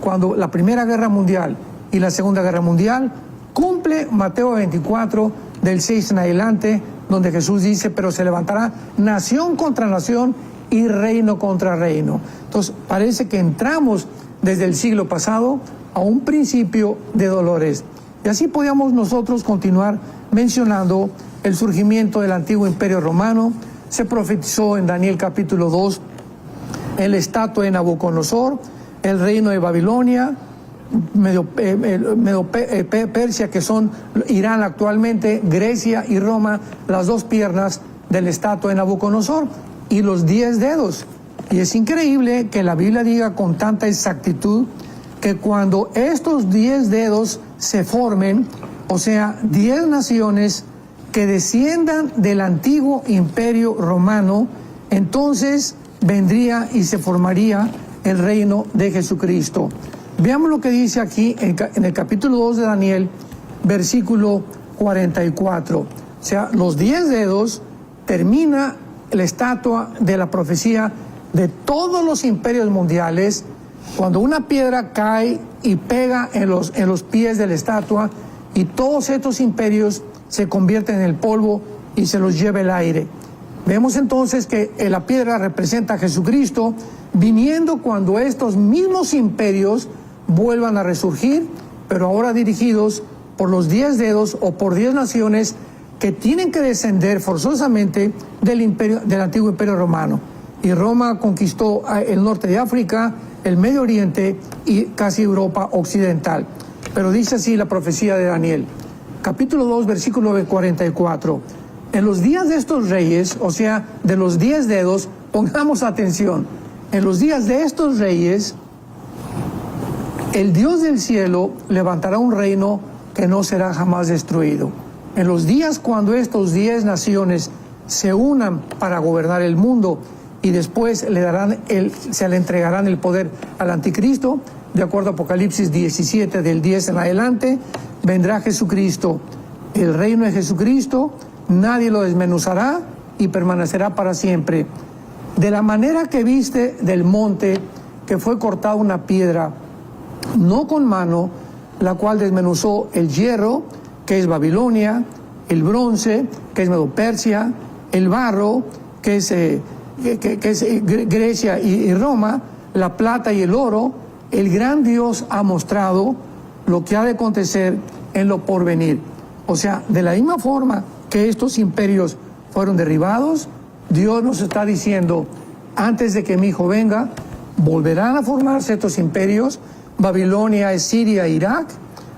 cuando la Primera Guerra Mundial y la Segunda Guerra Mundial cumple Mateo 24, del 6 en adelante, donde Jesús dice: pero se levantará nación contra nación y reino contra reino. Entonces parece que entramos desde el siglo pasado a un principio de dolores. Y así podíamos nosotros continuar mencionando el surgimiento del antiguo imperio romano. Se profetizó en Daniel capítulo 2 el estatua de Nabucodonosor, el reino de Babilonia, Persia, que son Irán actualmente, Grecia y Roma, las dos piernas de la estatua de Nabucodonosor, y los 10 dedos. Y es increíble que la Biblia diga con tanta exactitud que cuando estos 10 dedos se formen, o sea, 10 naciones que desciendan del antiguo imperio romano, entonces vendría y se formaría el reino de Jesucristo. Veamos lo que dice aquí en el capítulo 2 de Daniel, versículo 44. O sea, los 10 dedos termina la estatua de la profecía de todos los imperios mundiales. Cuando una piedra cae y pega en los pies de la estatua, y todos estos imperios se convierten en el polvo y se los lleva el aire. Vemos entonces que la piedra representa a Jesucristo viniendo cuando estos mismos imperios vuelvan a resurgir, pero ahora dirigidos por los 10 dedos o por 10 naciones que tienen que descender forzosamente del antiguo imperio romano. Y Roma conquistó el norte de África, el Medio Oriente y casi Europa occidental. Pero dice así la profecía de Daniel, capítulo 2, versículo 44. En los días de estos reyes, o sea, de los 10 dedos, pongamos atención, en los días de estos reyes, el Dios del cielo levantará un reino que no será jamás destruido. En los días cuando estos 10 naciones se unan para gobernar el mundo y después se le entregarán el poder al anticristo, de acuerdo a Apocalipsis 17, del 10 en adelante, vendrá Jesucristo, el reino de Jesucristo, nadie lo desmenuzará y permanecerá para siempre. De la manera que viste del monte que fue cortada una piedra, no con mano, la cual desmenuzó el hierro, que es Babilonia, el bronce, que es Medo-Persia, el barro, que es Grecia y Roma, la plata y el oro, el gran Dios ha mostrado lo que ha de acontecer en lo porvenir. O sea, de la misma forma que estos imperios fueron derribados, Dios nos está diciendo, antes de que mi hijo venga, volverán a formarse estos imperios. Babilonia es Siria e Irak,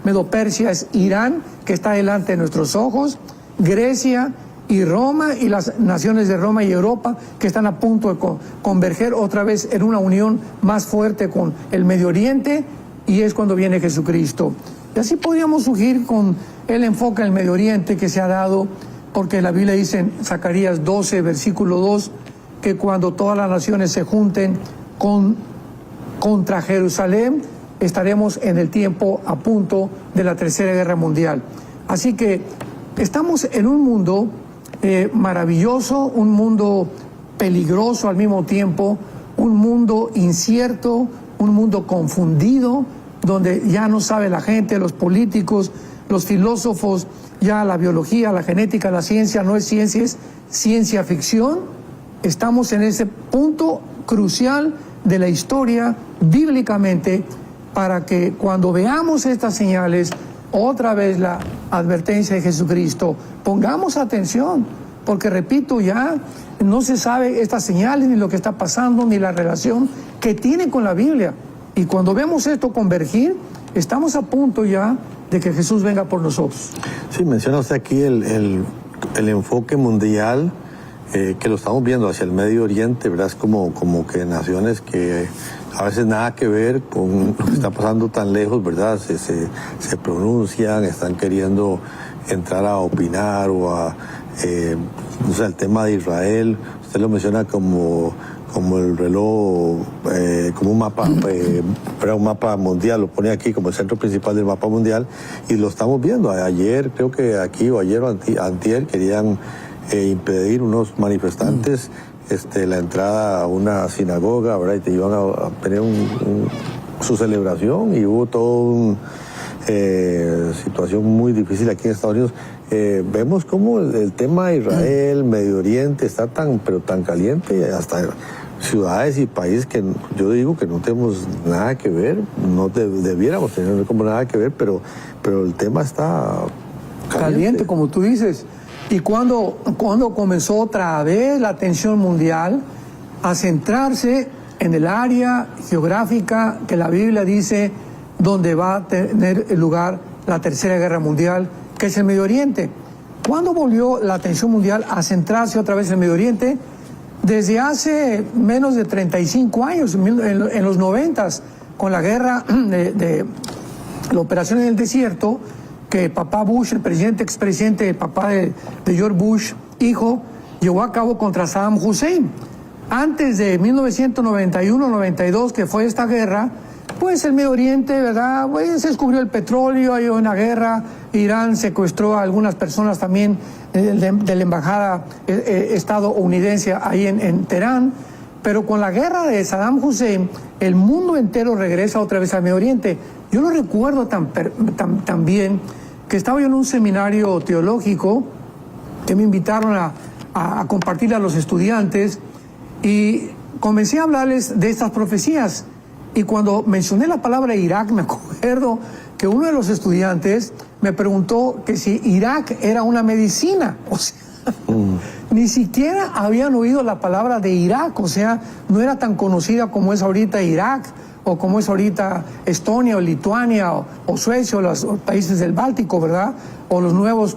Medo-Persia es Irán, que está delante de nuestros ojos, Grecia y Roma y las naciones de Roma y Europa que están a punto de converger otra vez en una unión más fuerte con el Medio Oriente, y es cuando viene Jesucristo. Y así podríamos surgir con el enfoque del Medio Oriente que se ha dado, porque la Biblia dice en Zacarías 12, versículo 2, que cuando todas las naciones se junten contra Jerusalén, estaremos en el tiempo a punto de la Tercera Guerra Mundial. Así que estamos en un mundo maravilloso, un mundo peligroso al mismo tiempo, un mundo incierto, un mundo confundido, donde ya no sabe la gente, los políticos, los filósofos, ya la biología, la genética, la ciencia no es ciencia, es ciencia ficción. Estamos en ese punto crucial de la historia bíblicamente, para que cuando veamos estas señales, otra vez la advertencia de Jesucristo, pongamos atención, porque repito, ya no se sabe estas señales, ni lo que está pasando, ni la relación que tiene con la Biblia. Y cuando vemos esto convergir, estamos a punto ya de que Jesús venga por nosotros. Sí, menciona usted aquí el enfoque mundial, que lo estamos viendo hacia el Medio Oriente, ¿verdad? Es como que naciones que a veces nada que ver con lo que está pasando tan lejos, ¿verdad? Se pronuncian, están queriendo entrar a opinar o a, o sea, el tema de Israel, usted lo menciona como el reloj, como un mapa mundial, lo pone aquí como el centro principal del mapa mundial, y lo estamos viendo. Ayer, creo que aquí o ayer o antier, querían impedir unos manifestantes la entrada a una sinagoga, ¿verdad? Y te iban a tener su celebración, y hubo toda una situación muy difícil aquí en Estados Unidos. Vemos cómo el tema de Israel, Medio Oriente, está tan caliente, hasta ciudades y países que yo digo que no tenemos nada que ver, no debiéramos tener como nada que ver, pero el tema está caliente, como tú dices. Y cuando comenzó otra vez la atención mundial a centrarse en el área geográfica que la Biblia dice donde va a tener lugar la Tercera Guerra Mundial, que es el Medio Oriente. ¿Cuándo volvió la atención mundial a centrarse otra vez en el Medio Oriente? Desde hace menos de 35 años, en los 90s, con la guerra de la operación en el desierto, que papá Bush, el expresidente, el papá de George Bush, hijo, llevó a cabo contra Saddam Hussein. Antes de 1991-92, que fue esta guerra, pues el Medio Oriente, ¿verdad? Pues se descubrió el petróleo, hay una guerra, Irán secuestró a algunas personas también de la embajada estadounidense ahí en Teherán, pero con la guerra de Saddam Hussein, el mundo entero regresa otra vez al Medio Oriente. Yo lo recuerdo tan bien que estaba yo en un seminario teológico que me invitaron a compartir a los estudiantes y comencé a hablarles de estas profecías. Y cuando mencioné la palabra Irak, me acuerdo que uno de los estudiantes me preguntó que si Irak era una medicina. O sea, ni siquiera habían oído la palabra de Irak, o sea, no era tan conocida como es ahorita Irak, o como es ahorita Estonia, o Lituania, o Suecia, o los países del Báltico, ¿verdad? O las nuevas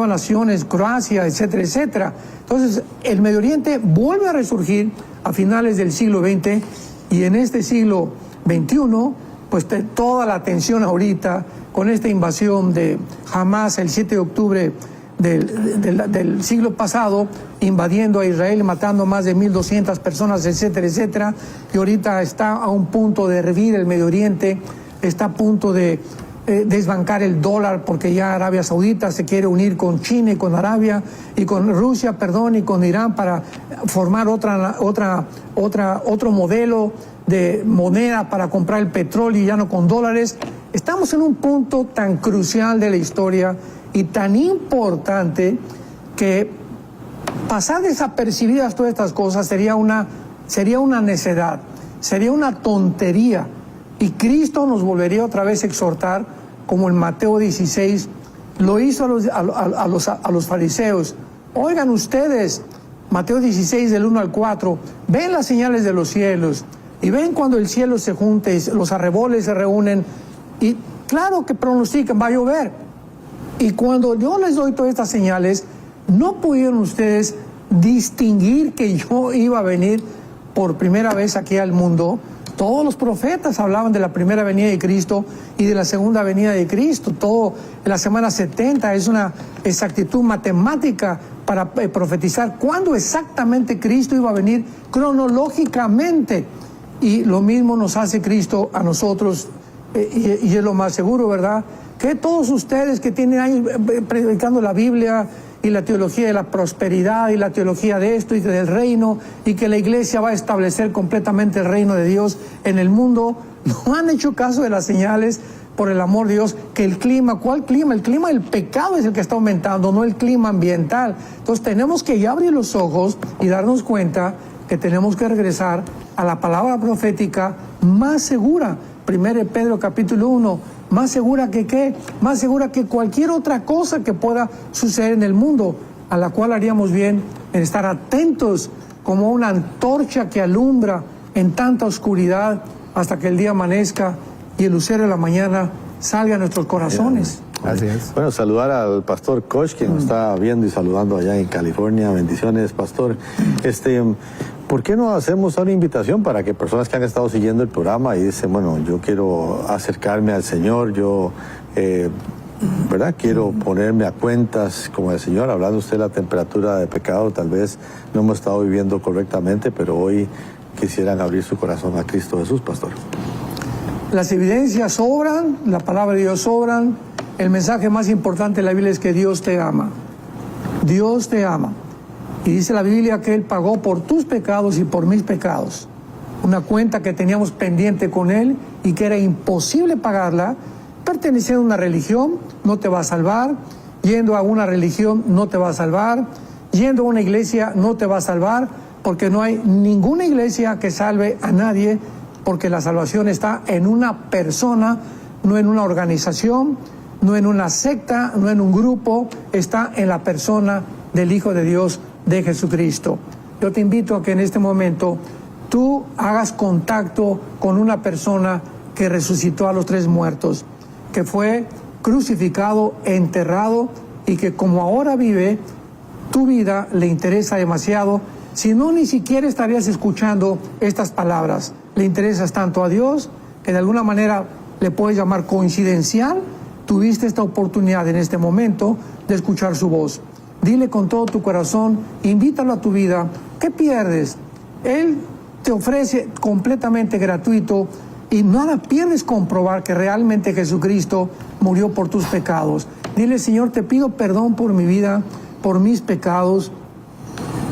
naciones, Croacia, etcétera, etcétera. Entonces, el Medio Oriente vuelve a resurgir a finales del siglo XX, y en este siglo XXI, pues toda la atención ahorita con esta invasión de Hamas el 7 de octubre del siglo pasado, invadiendo a Israel, matando más de 1.200 personas, etcétera, etcétera, y ahorita está a un punto de hervir el Medio Oriente, está a punto de desbancar el dólar, porque ya Arabia Saudita se quiere unir con China y con Arabia y con Rusia, y con Irán para formar otro modelo de moneda para comprar el petróleo y ya no con dólares. Estamos en un punto tan crucial de la historia y tan importante que pasar desapercibidas todas estas cosas sería una necedad, sería una tontería, y Cristo nos volvería otra vez a exhortar, como en Mateo 16 lo hizo a los fariseos. Oigan ustedes, Mateo 16 del 1 al 4, ven las señales de los cielos y ven cuando el cielo se junte, los arreboles se reúnen, y claro que pronostican, va a llover. Y cuando yo les doy todas estas señales, no pudieron ustedes distinguir que yo iba a venir por primera vez aquí al mundo. Todos los profetas hablaban de la primera venida de Cristo y de la segunda venida de Cristo. Todo en la semana 70 es una exactitud matemática para profetizar cuándo exactamente Cristo iba a venir cronológicamente. Y lo mismo nos hace Cristo a nosotros, y es lo más seguro, ¿verdad? Que todos ustedes que tienen ahí predicando la Biblia y la teología de la prosperidad y la teología de esto y del reino, y que la iglesia va a establecer completamente el reino de Dios en el mundo, no han hecho caso de las señales, por el amor de Dios, que el clima, ¿cuál clima? El clima del pecado es el que está aumentando, no el clima ambiental. Entonces tenemos que ya abrir los ojos y darnos cuenta que tenemos que regresar a la palabra profética más segura. 1 Pedro capítulo 1, más segura que qué, más segura que cualquier otra cosa que pueda suceder en el mundo, a la cual haríamos bien en estar atentos como una antorcha que alumbra en tanta oscuridad hasta que el día amanezca y el lucero de la mañana salga a nuestros corazones. Así es. Bueno, saludar al pastor Koch, que nos está viendo y saludando allá en California. Bendiciones, pastor. ¿Por qué no hacemos una invitación para que personas que han estado siguiendo el programa y dicen, bueno, yo quiero acercarme al Señor, yo, ¿verdad? Quiero ponerme a cuentas como el Señor, hablando usted de la temperatura de pecado, tal vez no hemos estado viviendo correctamente, pero hoy quisieran abrir su corazón a Cristo Jesús, pastor. Las evidencias sobran, la palabra de Dios sobran. El mensaje más importante de la Biblia es que Dios te ama. Dios te ama. Y dice la Biblia que Él pagó por tus pecados y por mis pecados. Una cuenta que teníamos pendiente con Él y que era imposible pagarla. Perteneciendo a una religión no te va a salvar. Yendo a una religión no te va a salvar. Yendo a una iglesia no te va a salvar, porque no hay ninguna iglesia que salve a nadie, porque la salvación está en una persona, no en una organización, no en una secta, no en un grupo, está en la persona del Hijo de Dios, de Jesucristo. Yo te invito a que en este momento tú hagas contacto con una persona que resucitó a los 3 muertos, que fue crucificado, enterrado y que como ahora vive, tu vida le interesa demasiado. Si no, ni siquiera estarías escuchando estas palabras. Le interesas tanto a Dios que de alguna manera le puedes llamar coincidencial. Tuviste esta oportunidad en este momento de escuchar su voz. Dile con todo tu corazón, invítalo a tu vida. ¿Qué pierdes? Él te ofrece completamente gratuito y nada pierdes comprobar que realmente Jesucristo murió por tus pecados. Dile, Señor, te pido perdón por mi vida, por mis pecados.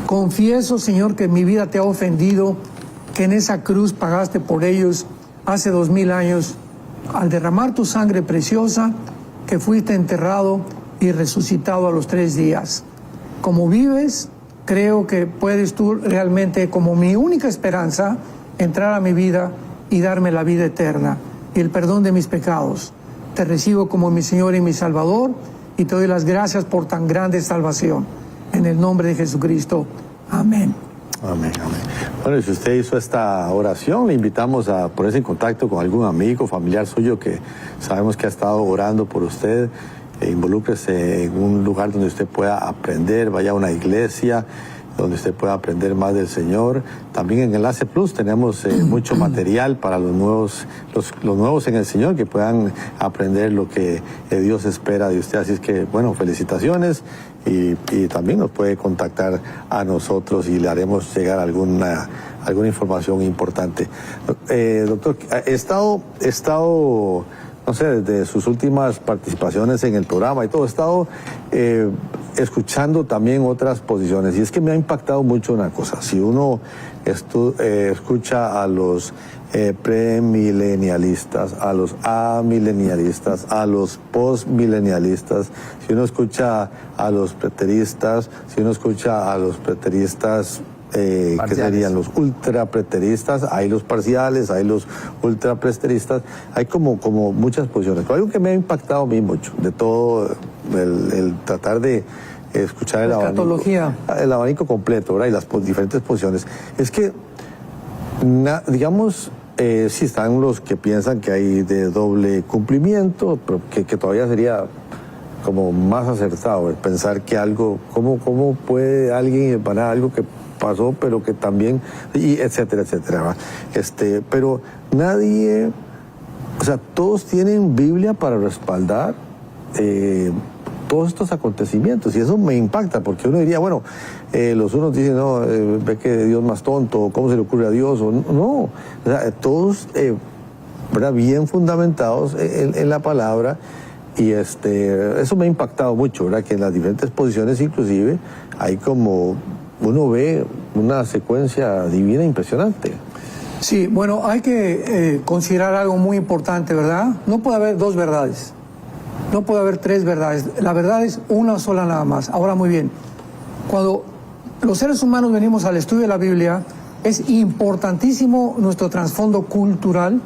Confieso, Señor, que mi vida te ha ofendido, que en esa cruz pagaste por ellos hace 2000 años, al derramar tu sangre preciosa, que fuiste enterrado y resucitado a los 3 días. Como vives, creo que puedes tú realmente, como mi única esperanza, entrar a mi vida y darme la vida eterna y el perdón de mis pecados. Te recibo como mi Señor y mi Salvador y te doy las gracias por tan grande salvación. En el nombre de Jesucristo. Amén. Amén, amén. Bueno, y si usted hizo esta oración, le invitamos a ponerse en contacto con algún amigo, familiar suyo que sabemos que ha estado orando por usted. Involúcrese en un lugar donde usted pueda aprender, vaya a una iglesia donde usted pueda aprender más del Señor. También en Enlace Plus tenemos mucho material para los nuevos en el Señor, que puedan aprender lo que Dios espera de usted. Así es que, bueno, felicitaciones y también nos puede contactar a nosotros y le haremos llegar alguna información importante. Doctor, he estado no sé, desde sus últimas participaciones en el programa y todo, he estado escuchando también otras posiciones, y es que me ha impactado mucho una cosa. Si uno escucha a los premilenialistas, a los amilenialistas, a los postmilenialistas, si uno escucha a los preteristas, si uno escucha a los preteristas, que serían los ultrapreteristas, hay los parciales, hay los ultrapreteristas, hay como muchas posiciones. Pero algo que me ha impactado a mí mucho, de todo el tratar de escuchar el abanico completo, ¿verdad? Y las diferentes posiciones, es que, digamos, sí están los que piensan que hay de doble cumplimiento, pero que todavía sería como más acertado pensar que algo, ¿cómo puede alguien empanar algo que pasó, pero que también, y etcétera, etcétera, pero nadie, o sea, todos tienen Biblia para respaldar todos estos acontecimientos, y eso me impacta, porque uno diría, bueno, los unos dicen, no, ve que Dios más tonto, ¿cómo se le ocurre a Dios? O no, o sea, todos, ¿verdad?, bien fundamentados en la palabra, y eso me ha impactado mucho, ¿verdad?, que en las diferentes posiciones inclusive hay como, uno ve una secuencia divina impresionante. Sí, bueno, hay que considerar algo muy importante, ¿verdad? No puede haber 2 verdades, no puede haber 3 verdades, la verdad es una sola nada más. Ahora, muy bien, cuando los seres humanos venimos al estudio de la Biblia, es importantísimo nuestro trasfondo cultural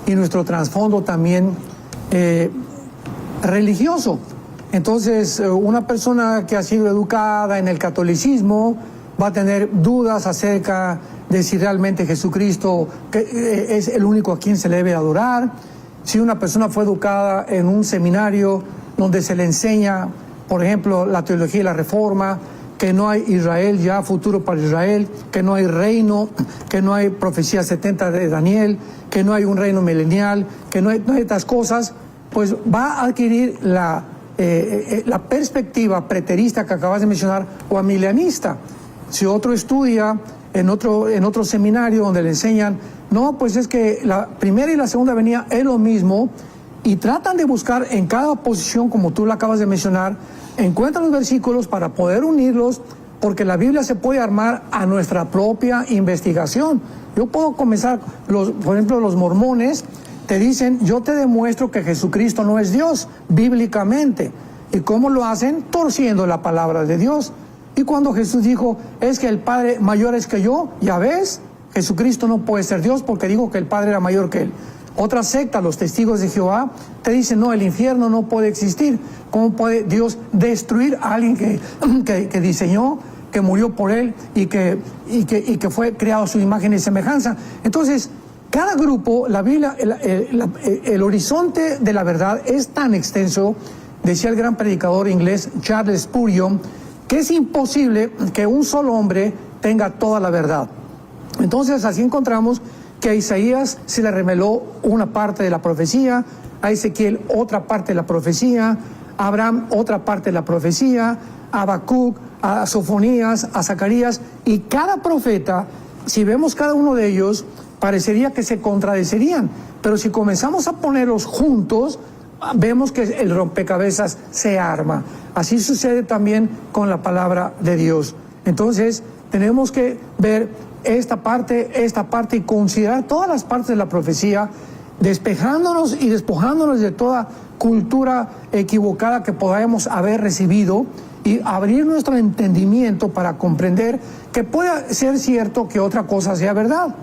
y nuestro trasfondo también religioso. Entonces, una persona que ha sido educada en el catolicismo va a tener dudas acerca de si realmente Jesucristo es el único a quien se le debe adorar. Si una persona fue educada en un seminario donde se le enseña, por ejemplo, la teología y la reforma, que no hay Israel ya, futuro para Israel, que no hay reino, que no hay profecía 70 de Daniel, que no hay un reino milenial, que no hay estas cosas, pues va a adquirir la perspectiva preterista que acabas de mencionar o amilianista. Si otro estudia en otro seminario donde le enseñan, no, pues es que la primera y la segunda venida es lo mismo, y tratan de buscar en cada posición, como tú la acabas de mencionar, encuentran los versículos para poder unirlos, porque la Biblia se puede armar a nuestra propia investigación. Yo puedo comenzar, por ejemplo, los mormones te dicen, yo te demuestro que Jesucristo no es Dios, bíblicamente. ¿Y cómo lo hacen? Torciendo la palabra de Dios. Y cuando Jesús dijo, es que el Padre mayor es que yo, ya ves, Jesucristo no puede ser Dios porque dijo que el Padre era mayor que él. Otra secta, los testigos de Jehová, te dicen, no, el infierno no puede existir. ¿Cómo puede Dios destruir a alguien que diseñó, que murió por él y que fue creado a su imagen y semejanza? Entonces, cada grupo, la Biblia, el horizonte de la verdad es tan extenso, decía el gran predicador inglés Charles Spurgeon, que es imposible que un solo hombre tenga toda la verdad. Entonces así encontramos que a Isaías se le reveló una parte de la profecía, a Ezequiel otra parte de la profecía, a Abraham otra parte de la profecía, a Habacuc, a Sofonías, a Zacarías, y cada profeta, si vemos cada uno de ellos, parecería que se contradecirían, pero si comenzamos a ponerlos juntos, vemos que el rompecabezas se arma. Así sucede también con la palabra de Dios. Entonces, tenemos que ver esta parte y considerar todas las partes de la profecía, despejándonos y despojándonos de toda cultura equivocada que podamos haber recibido y abrir nuestro entendimiento para comprender que puede ser cierto que otra cosa sea verdad.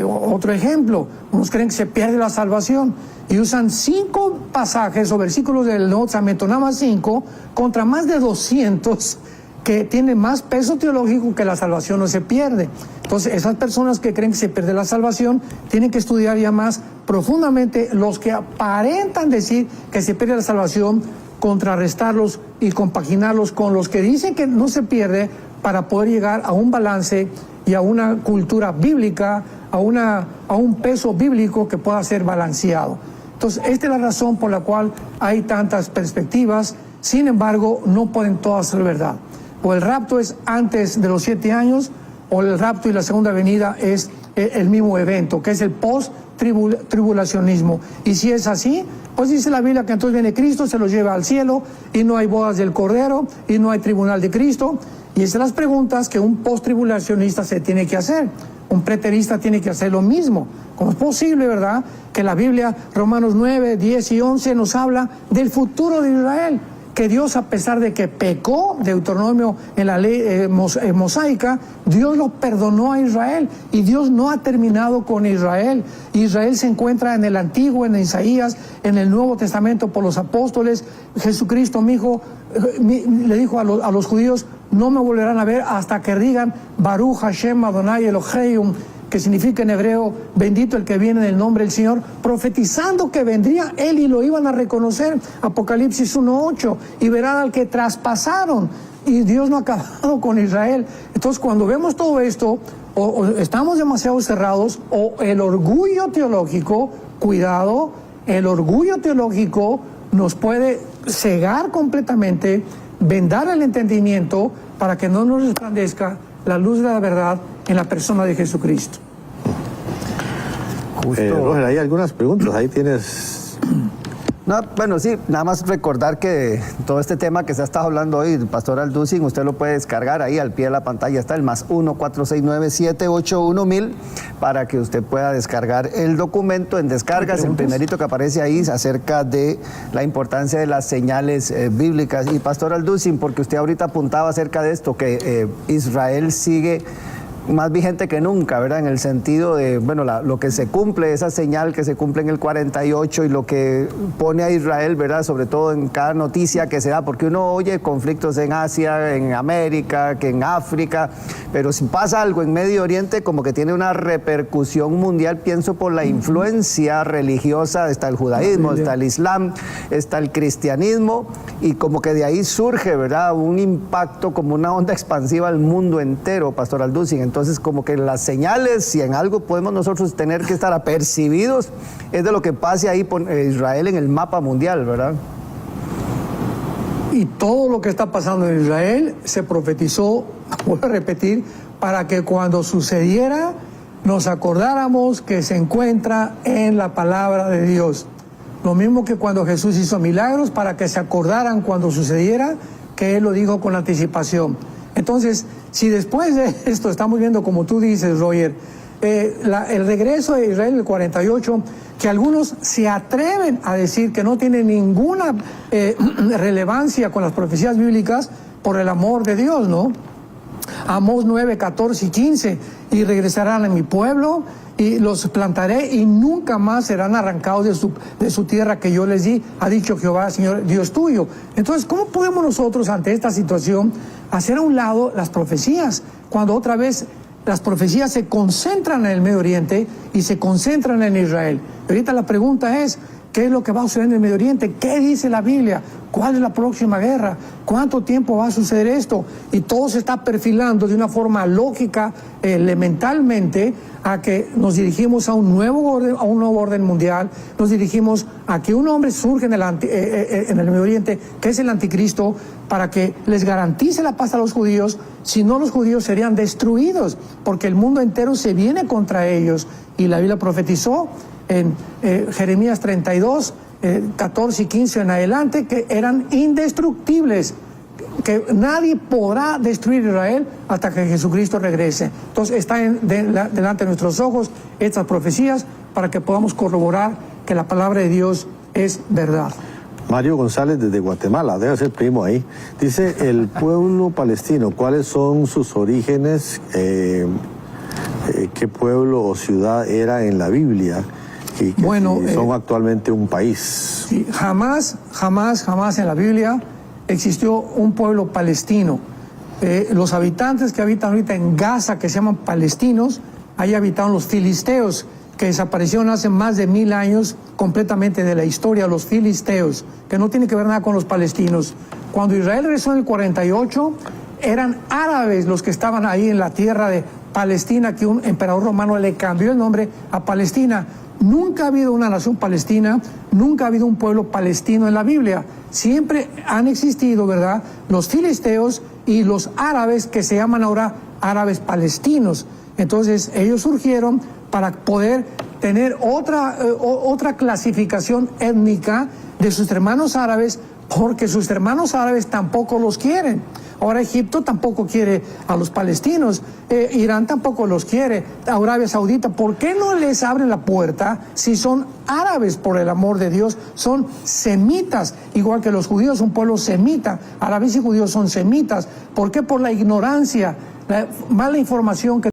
Otro ejemplo, unos creen que se pierde la salvación y usan 5 pasajes o versículos del Nuevo Testamento, nada más 5, contra más de 200 que tienen más peso teológico que la salvación no se pierde. Entonces, esas personas que creen que se pierde la salvación tienen que estudiar ya más profundamente los que aparentan decir que se pierde la salvación, contrarrestarlos y compaginarlos con los que dicen que no se pierde para poder llegar a un balance y a una cultura bíblica, a un peso bíblico que pueda ser balanceado. Entonces, esta es la razón por la cual hay tantas perspectivas, sin embargo, no pueden todas ser verdad. O el rapto es antes de los 7 años, o el rapto y la segunda venida es el mismo evento, que es el post-tribulacionismo. Y si es así, pues dice la Biblia que entonces viene Cristo, se los lleva al cielo, y no hay bodas del Cordero, y no hay tribunal de Cristo. Y esas son las preguntas que un post-tribulacionista se tiene que hacer. Un preterista tiene que hacer lo mismo. ¿Cómo es posible, verdad, que la Biblia, Romanos 9, 10 y 11, nos habla del futuro de Israel? Que Dios, a pesar de que pecó, Deuteronomio en la ley mosaica, Dios lo perdonó a Israel y Dios no ha terminado con Israel. Israel se encuentra en el Antiguo, en Isaías, en el Nuevo Testamento por los apóstoles. Jesucristo le dijo a los judíos, no me volverán a ver hasta que digan Baruch Hashem Adonai Eloheinu, que significa en hebreo, bendito el que viene en el nombre del Señor, profetizando que vendría Él y lo iban a reconocer, Apocalipsis 1:8, y verán al que traspasaron, y Dios no ha acabado con Israel. Entonces, cuando vemos todo esto, o estamos demasiado cerrados, o el orgullo teológico, cuidado, el orgullo teológico nos puede cegar completamente, vendar el entendimiento, para que no nos resplandezca la luz de la verdad en la persona de Jesucristo. Roger, hay algunas preguntas, ahí tienes... No, bueno, sí, nada más recordar que todo este tema que se ha estado hablando hoy, el pastor Alducin, usted lo puede descargar ahí al pie de la pantalla, está el +1 469 781 1000 para que usted pueda descargar el documento en descargas, el primerito que aparece ahí acerca de la importancia de las señales bíblicas. Y pastor Alducin, porque usted ahorita apuntaba acerca de esto, que Israel sigue más vigente que nunca, ¿verdad? En el sentido de, bueno, lo que se cumple, esa señal que se cumple en el 48 y lo que pone a Israel, ¿verdad? Sobre todo en cada noticia que se da, porque uno oye conflictos en Asia, en América, que en África, pero si pasa algo en Medio Oriente, como que tiene una repercusión mundial, pienso por la influencia religiosa, está el judaísmo, está el islam, está el cristianismo, y como que de ahí surge, ¿verdad? Un impacto como una onda expansiva al mundo entero, pastor Alducin. Entonces, como que las señales, si en algo podemos nosotros tener que estar apercibidos, es de lo que pase ahí por Israel en el mapa mundial, ¿verdad? Y todo lo que está pasando en Israel se profetizó, voy a repetir, para que cuando sucediera nos acordáramos que se encuentra en la palabra de Dios. Lo mismo que cuando Jesús hizo milagros, para que se acordaran cuando sucediera que Él lo dijo con anticipación. Entonces, si después de esto estamos viendo, como tú dices, Roger, el regreso de Israel en el 48, que algunos se atreven a decir que no tiene ninguna relevancia con las profecías bíblicas por el amor de Dios, ¿no? Amós 9, 14 y 15, y regresarán a mi pueblo y los plantaré y nunca más serán arrancados de su tierra que yo les di, ha dicho Jehová, Señor Dios tuyo. Entonces, ¿cómo podemos nosotros ante esta situación hacer a un lado las profecías, cuando otra vez las profecías se concentran en el Medio Oriente y se concentran en Israel. Y ahorita la pregunta es, ¿qué es lo que va a suceder en el Medio Oriente? ¿Qué dice la Biblia? ¿Cuál es la próxima guerra? ¿Cuánto tiempo va a suceder esto? Y todo se está perfilando de una forma lógica, elementalmente, a que nos dirigimos a un nuevo orden mundial, nos dirigimos a que un hombre surge en el Medio Oriente, que es el anticristo, para que les garantice la paz a los judíos. Si no, los judíos serían destruidos, porque el mundo entero se viene contra ellos. Y la Biblia profetizó en Jeremías 32, 14 y 15 en adelante, que eran indestructibles, que nadie podrá destruir Israel hasta que Jesucristo regrese. Entonces está delante de nuestros ojos estas profecías para que podamos corroborar que la palabra de Dios es verdad. Mario González desde Guatemala, debe ser primo ahí. Dice, el pueblo palestino, ¿cuáles son sus orígenes? ¿Qué pueblo o ciudad era en la Biblia? Y que bueno, son actualmente un país. Sí, jamás en la Biblia existió un pueblo palestino. Los habitantes que habitan ahorita en Gaza, que se llaman palestinos, ahí habitaron los filisteos, que desaparecieron hace más de 1000 años completamente de la historia, los filisteos, que no tiene que ver nada con los palestinos. Cuando Israel regresó en el 48, eran árabes los que estaban ahí en la tierra de Palestina, que un emperador romano le cambió el nombre a Palestina. Nunca ha habido una nación palestina, nunca ha habido un pueblo palestino en la Biblia. Siempre han existido, ¿verdad?, los filisteos y los árabes, que se llaman ahora árabes palestinos. Entonces ellos surgieron para poder tener otra clasificación étnica de sus hermanos árabes, porque sus hermanos árabes tampoco los quieren. Ahora Egipto tampoco quiere a los palestinos, Irán tampoco los quiere, Arabia Saudita. ¿Por qué no les abren la puerta si son árabes, por el amor de Dios? Son semitas, igual que los judíos, un pueblo semita. Árabes y judíos son semitas. ¿Por qué? Por la ignorancia, la mala información que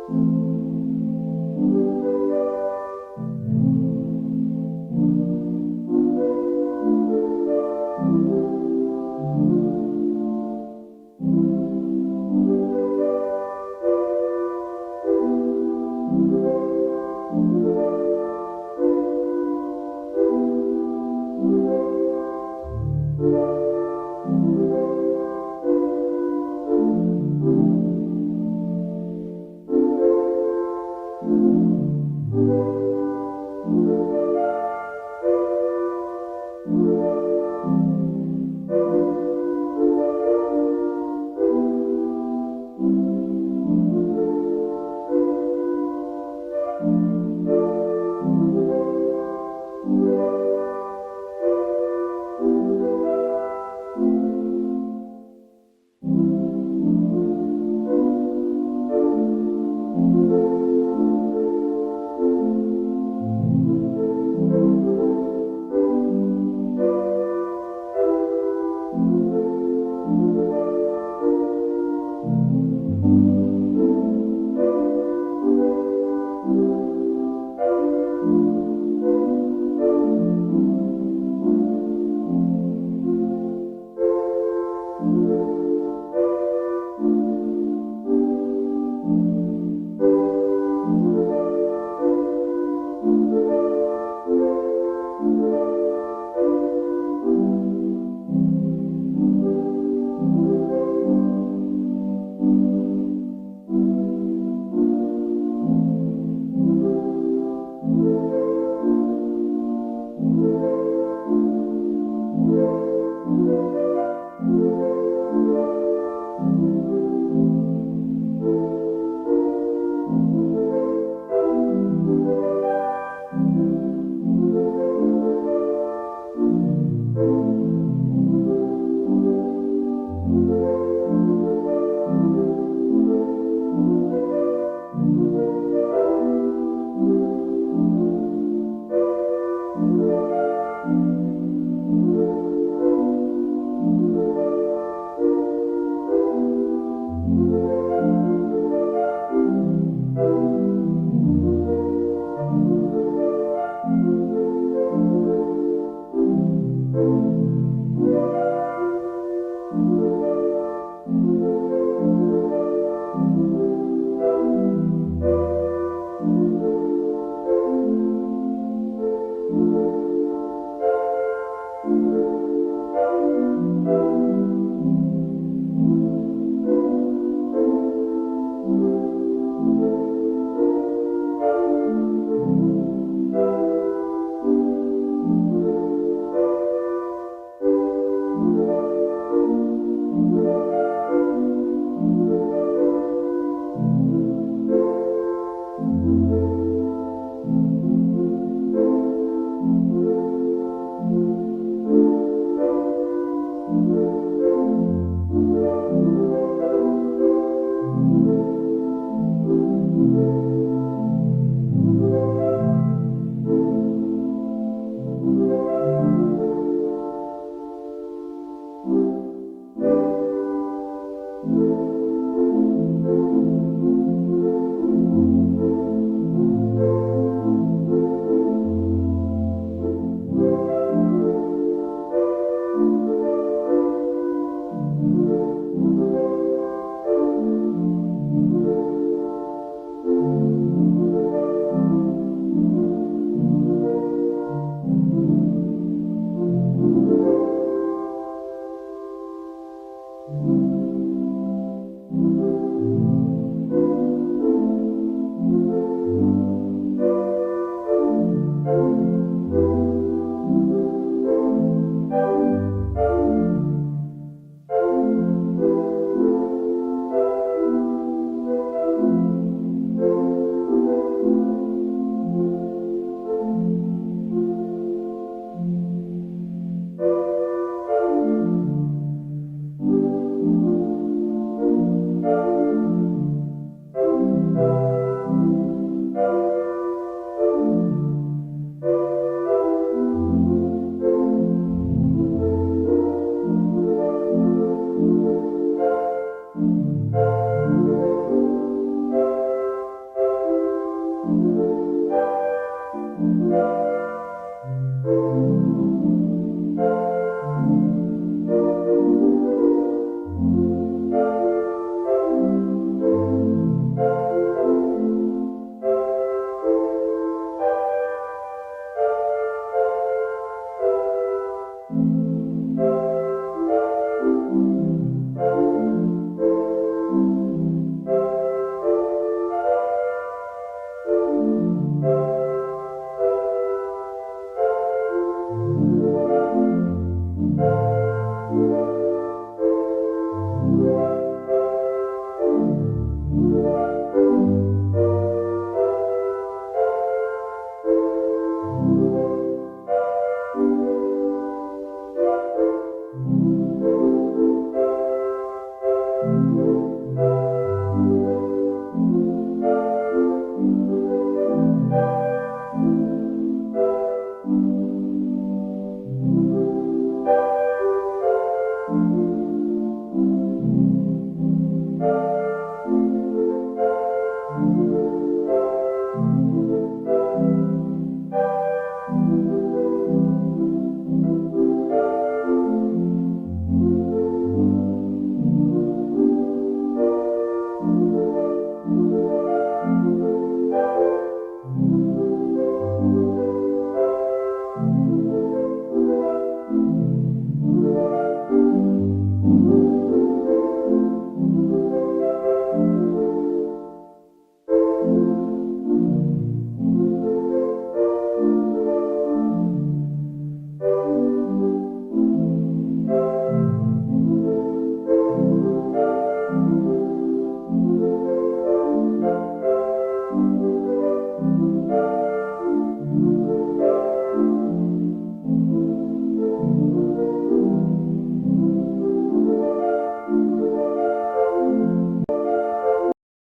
Thank you.